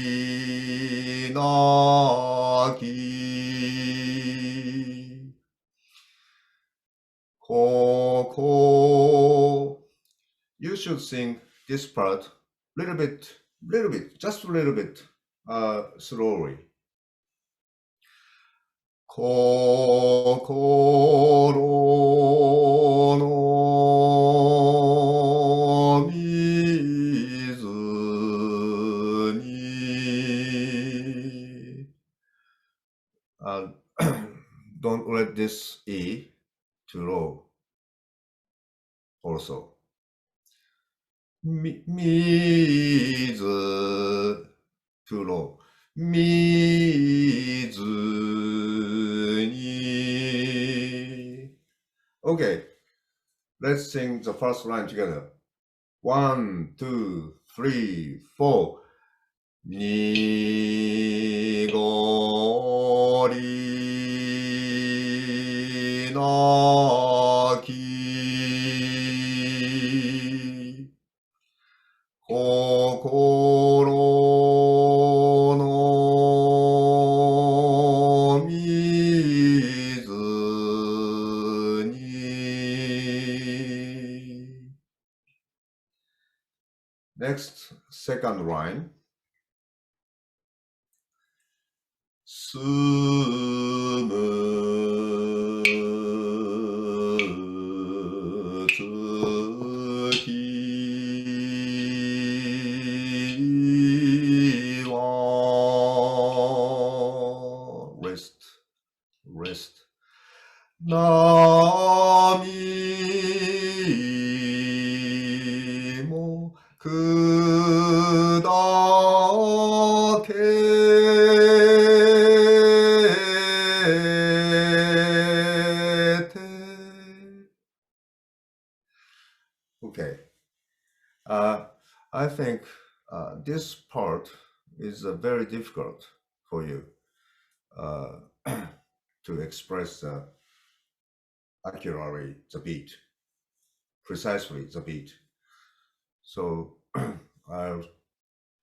na ki ko. You should sing this part little bit, just a little bit slowly. Kokoro no mizu ni. Don't let this E too low. Also, mizu too low. Mizu ni. Okay, let's sing the first line together. 1, 2, 3, 4. Ni go ri na ki. Kokoro no mizu ni. Next, second line. Sumu Okay. I think this part is very difficult for you to express accurately the beat, precisely the beat. So I'll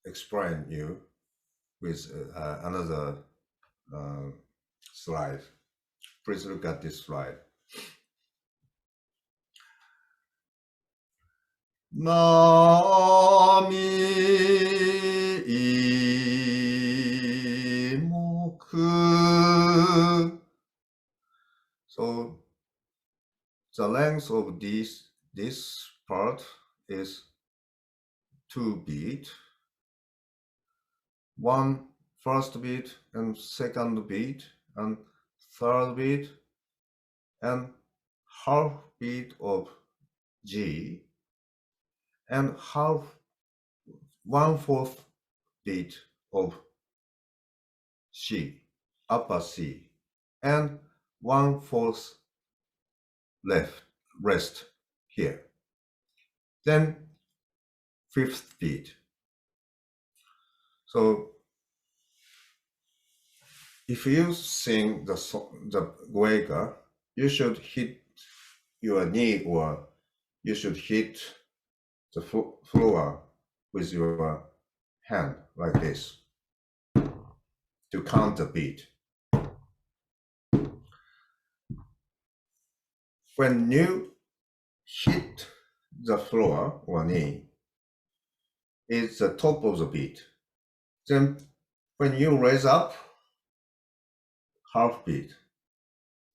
explain you with another slide. Please look at this slide. Nami imoku. So the length of this part is 2 beat. One first beat and second beat and third beat and half beat of G and half 1/4 beat of C, upper C, and 1/4 rest here. Then 5th beat. So if you sing the Baika, you should hit your knee or you should hit the floor with your hand like this to count the beat. When you hit the floor or knee, it's the top of the beat. Then when you raise up, half beat.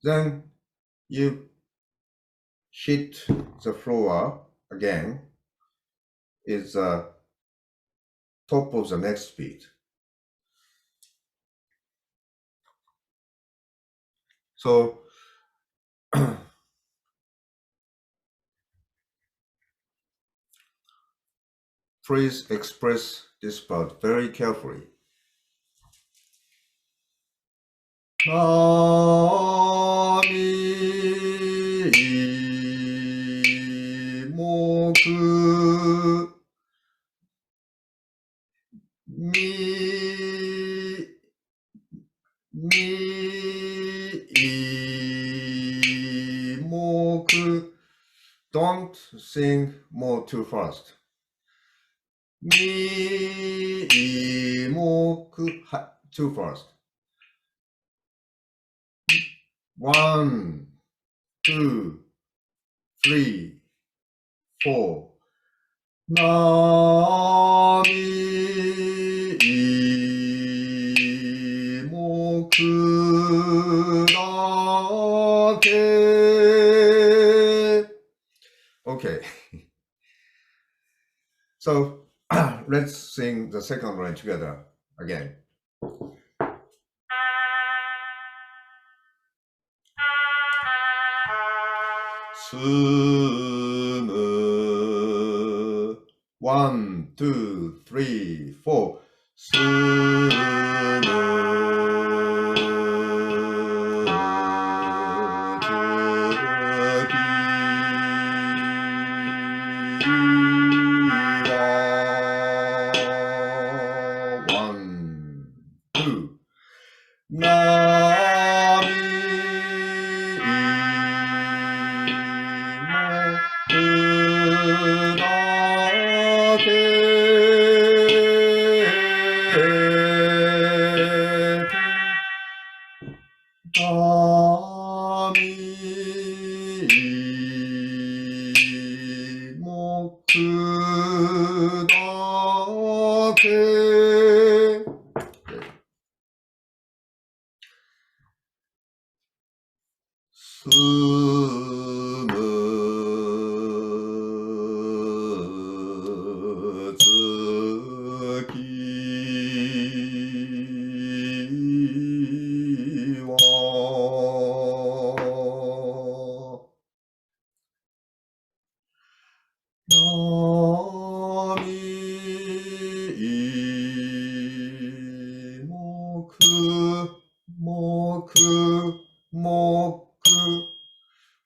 Then you hit the floor again, is the top of the next beat. So please express this part very carefully. Nami moku moku. Don't sing more too fast. Moku too fast. 1, 2, 3, 4. Nami moku dake. Okay. So let's sing the second line together again. Sumu. 1, 2, 3, 4.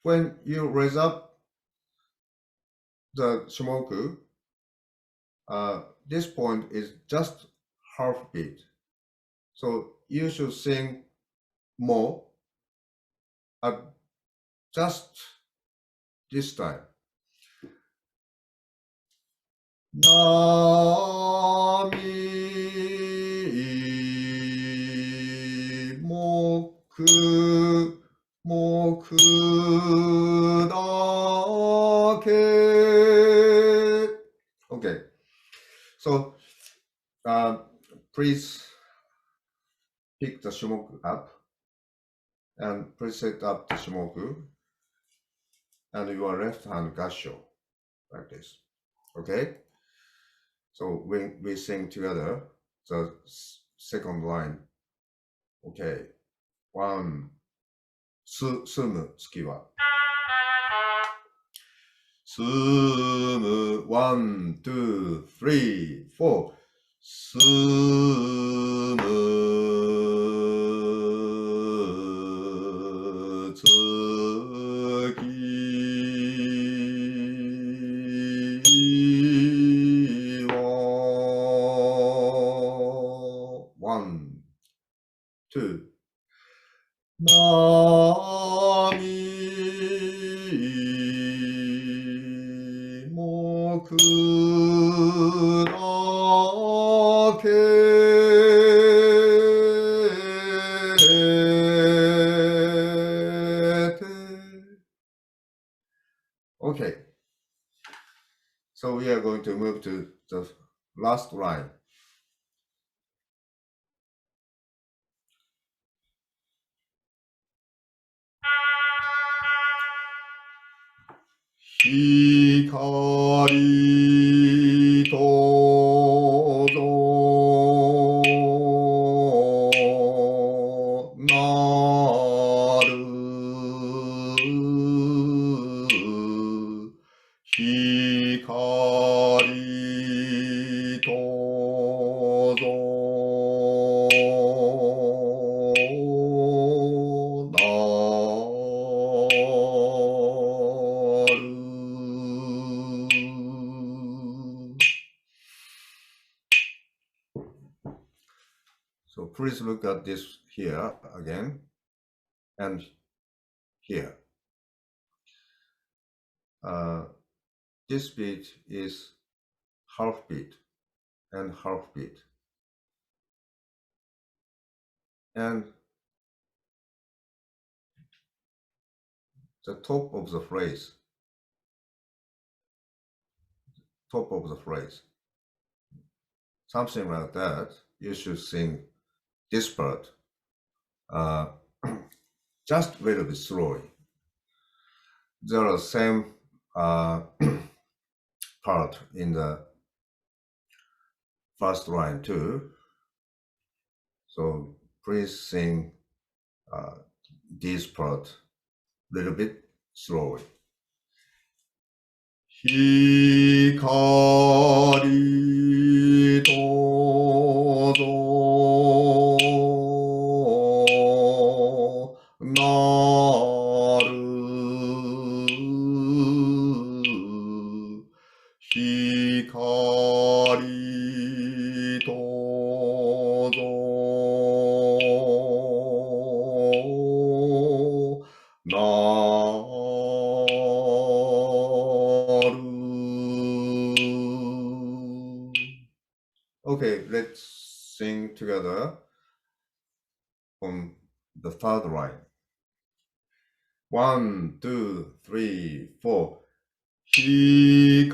When you raise up, the Shimoku, this point is just half beat. So you should sing more at just this time. Nami moku moku dake. Okay. So please pick the Shimoku up and please set up the Shimoku and your left hand gasho like this. Okay? So when we sing together, the second line. Okay. One. 住む月は。住む one, two, three, four. 住む月は one, two. 波木だけ Okay. So we are going to move to the last line. Hikari tozo naru. Hikari tozo So please look at this here again and here. This beat is half beat and half beat. And the top of the phrase, something like that, you should sing this part just a little bit slowly. There are same part in the first line too. So please sing this part a little bit slowly. Hikari tozo naru. Hikari tozo naru. Okay, let's sing together on the third line. 1, 2, 3, 4. Hikari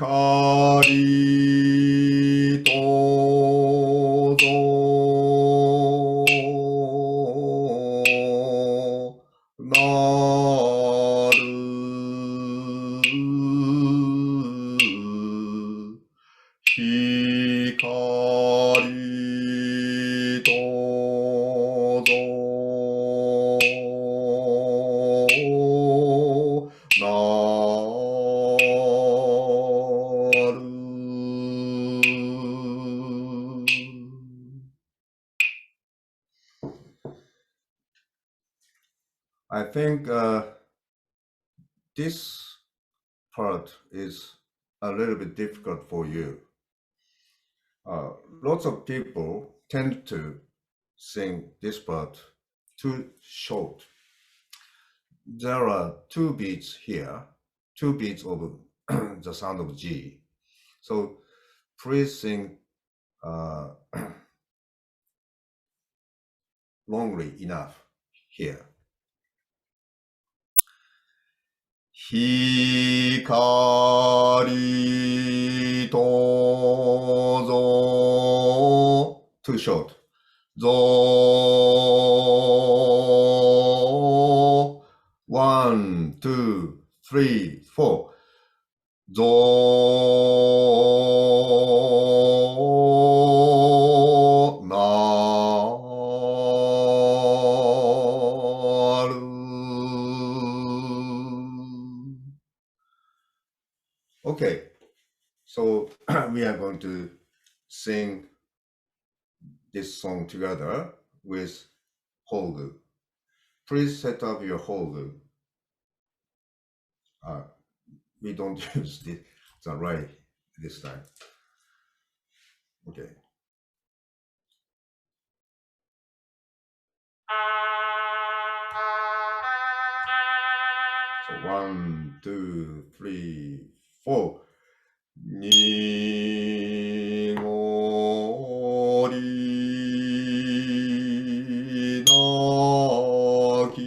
tozo naru. Hikari tozo naru. I think this part is a little bit difficult for you. Lots of people tend to sing this part too short. There are 2 beats here, 2 beats of the sound of G. So please sing longly enough here. 光とぞ too short. ぞ 1, 2, 3, 4. ぞなる Okay, so we are going to sing this song together with Holgu. Please set up your Holgu. We don't use the right this time. Okay. So 1, 2, 3, 4. にごりなき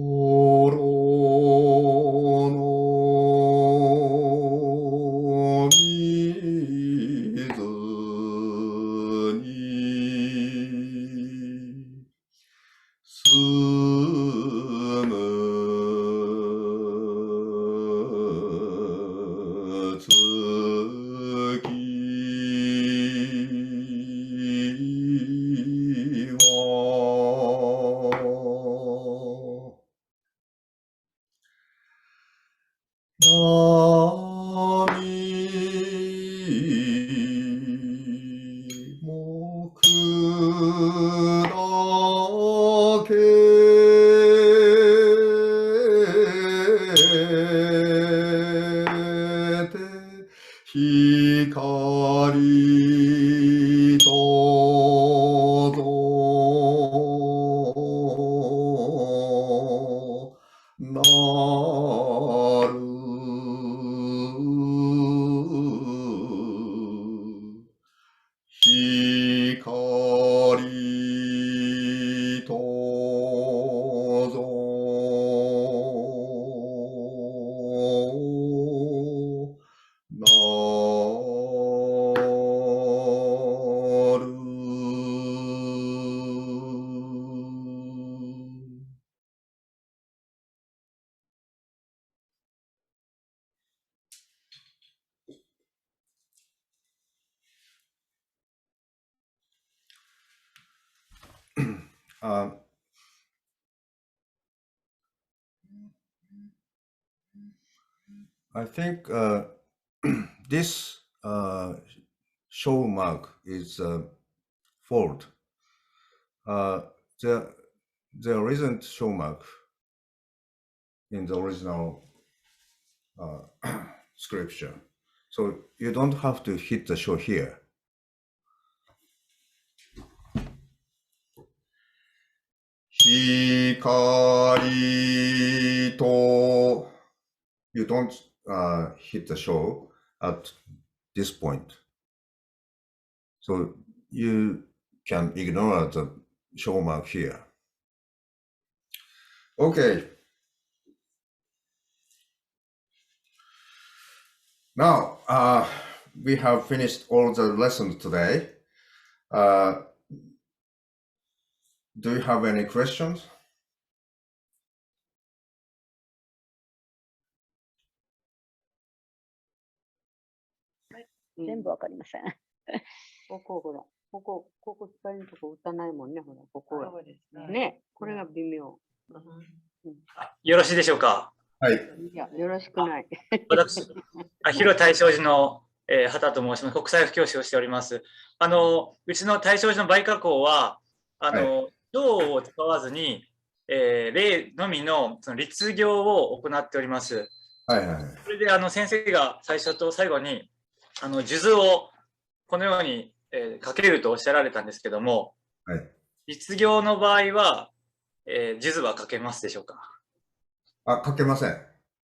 心の水に住む月は波も砕けて光とぞなる光とぞなる I think this show mark is fault. There isn't show mark in the original scripture, so you don't have to hit the show here. Hikari to, you don't hit the show at this point. So you can ignore the show mark here. Okay. Now we have finished all the lessons today. Do you have any questions? 全部わかりません。ここほら、ここ光のとこ打たないもんね、ほら、ここは。ね、これが微妙。よろしいでしょうか。はい。いや、よろしくない。私、広大正寺の畑と申します。国際布教師をしております。うちの大正寺のバイカ校は、銅を使わずに、例のみのその律行を行っております。はいはい。それで先生が最初と最後に数珠をこのように、かけるとおっしゃられたんですけども、はい、律行の場合は、数珠はかけますでしょうか？かけません。か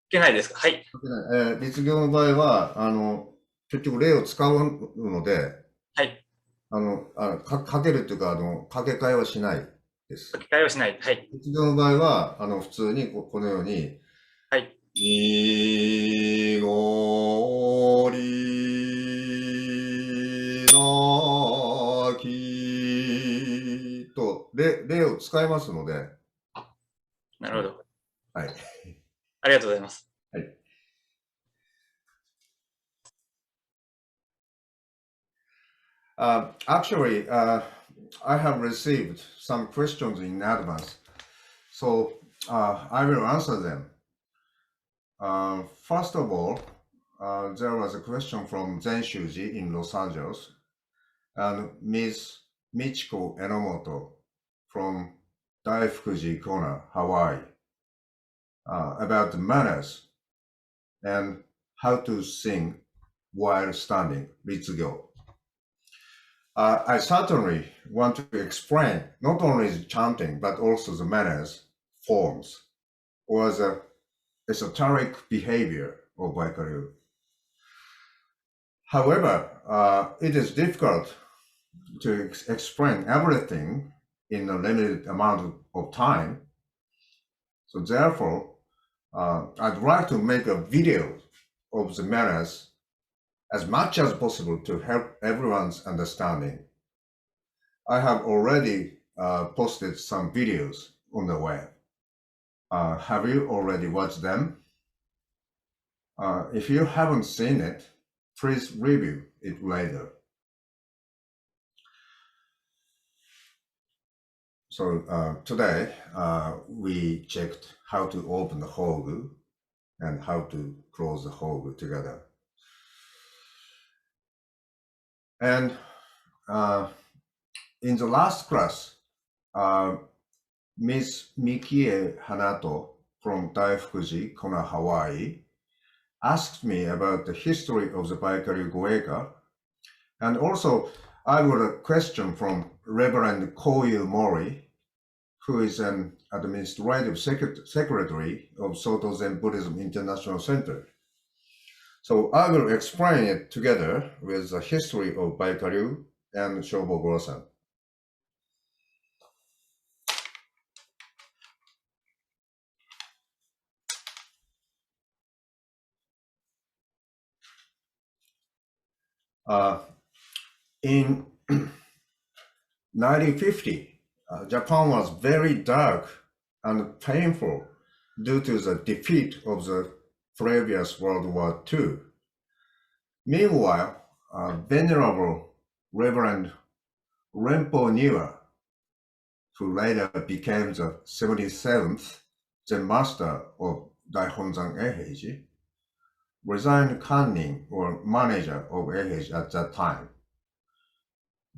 けないですか？はい。律行の場合は、結局例を使うので、はい。かけるというか、掛け替えはしないです。掛け替えをしない。はい。律行の場合は、普通にこのように、はい。いごりなきと例を使いますので。なるほど。はい。ありがとうございます。はい。Actually, I have received some questions in advance, so I will answer them. First of all, there was a question from Zenshuji in Los Angeles and Ms. Michiko Enomoto from Daifukuji Kona, Hawaii, about the manners and how to sing while standing, Ritsugyo. I certainly want to explain not only the chanting, but also the manners, forms, or the esoteric behavior of Baikaryu. However, it is difficult to explain everything in a limited amount of time. So therefore, I'd like to make a video of the manners as much as possible to help everyone's understanding. I have already posted some videos on the web. Have you already watched them? If you haven't seen it, please review it later. So today we checked how to open the hogu and how to close the hogu together. And in the last class, Ms. Mikie Hanato from Daifukuji, Kona, Hawaii, asked me about the history of the Baikaryu Goeka, and also I got a question from Reverend Koyu Mori, who is an administrative secretary of Soto Zen Buddhism International Center. So I will explain it together with the history of Baikaryu and Shobo Gosan. In 1950, Japan was very dark and painful due to the defeat of the previous World War II. Meanwhile, Venerable Reverend Renpo Niwa, who later became the 77th Zen Master of Daihonzan Eiheiji, resigned kannin or manager of Eiheiji at that time,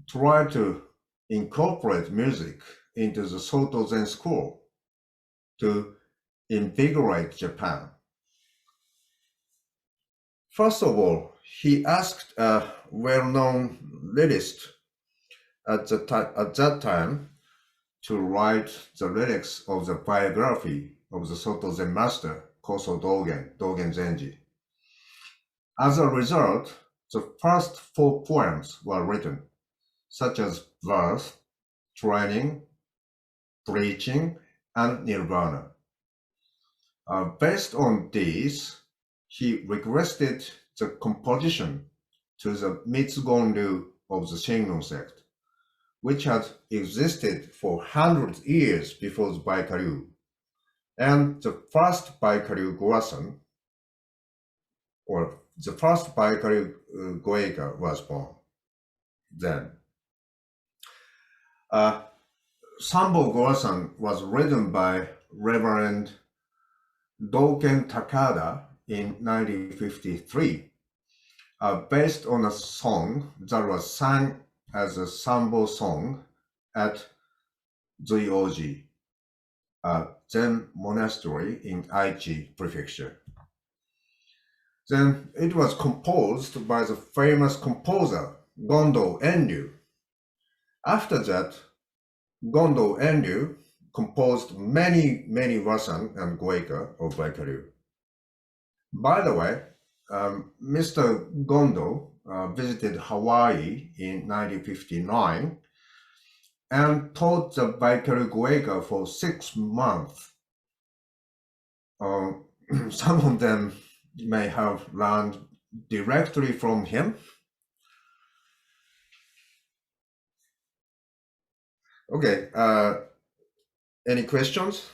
tried to incorporate music into the Soto Zen school to invigorate Japan. First of all, he asked a well-known lyricist at that time to write the lyrics of the biography of the Soto Zen master, Koso Dogen Zenji. As a result, the first 4 poems were written, such as birth, training, preaching, and nirvana. Based on these, he requested the composition to the Mitsugon-ryu of the Shingon sect, which had existed for 100 years before the Baikaryu, and the first Baikaryu Gowasan, or the first Baikaryu Goeka was born then. Sambo Gowasan was written by Reverend Doken Takada in 1953, based on a song that was sung as a Sambo song at Zuioji. Zen monastery in Aichi Prefecture. Then it was composed by the famous composer Gondo Enryu. After that, Gondo Enryu composed many wasan and goeka of Baikaryu. By the way, Mr. Gondo visited Hawaii in 1959 and taught the Baikaryu goeka for 6 months. Some of them may have learned directly from him. Okay, any questions?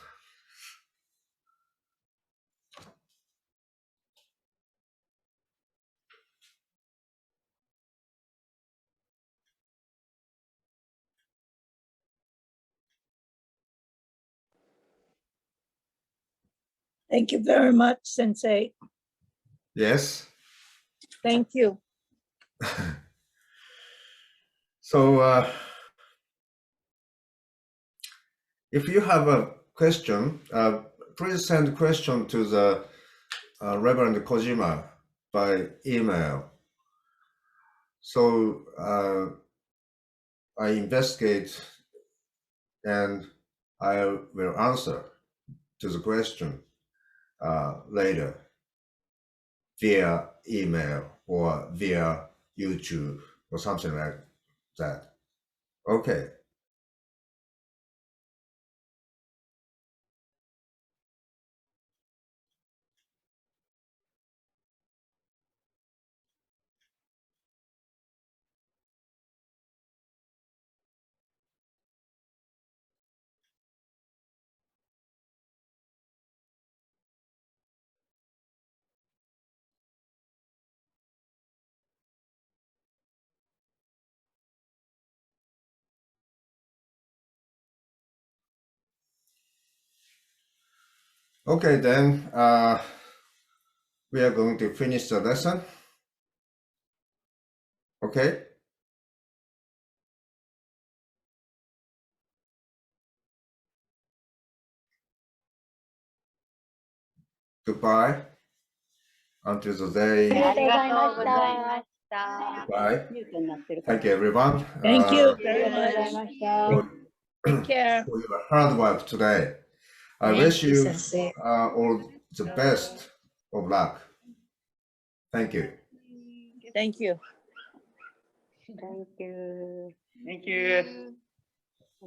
Thank you very much, Sensei. Yes. Thank you. So if you have a question, please send a question to the Reverend Kojima by email. So I investigate and I will answer to the question later via email or via YouTube or something like that. Okay. Okay, then we are going to finish the lesson. Okay. Goodbye until the day. ありがとうございました。 Bye. ミュートになってるから。 Thank you, everyone. Thank you あり very がとうござい much. ました。 Take care. For your hard work today. I Thank wish you, you Sensei. all the best of luck. Thank you. Thank you. Thank you. Thank you.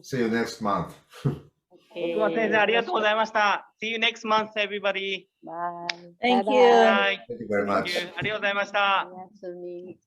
See you next month. 奥間先生、ありがとうございました。See you next month, everybody. Bye. Thank Bye you. bye. Bye. Thank you very Thank much. you. ありがとうございました。おやすみ。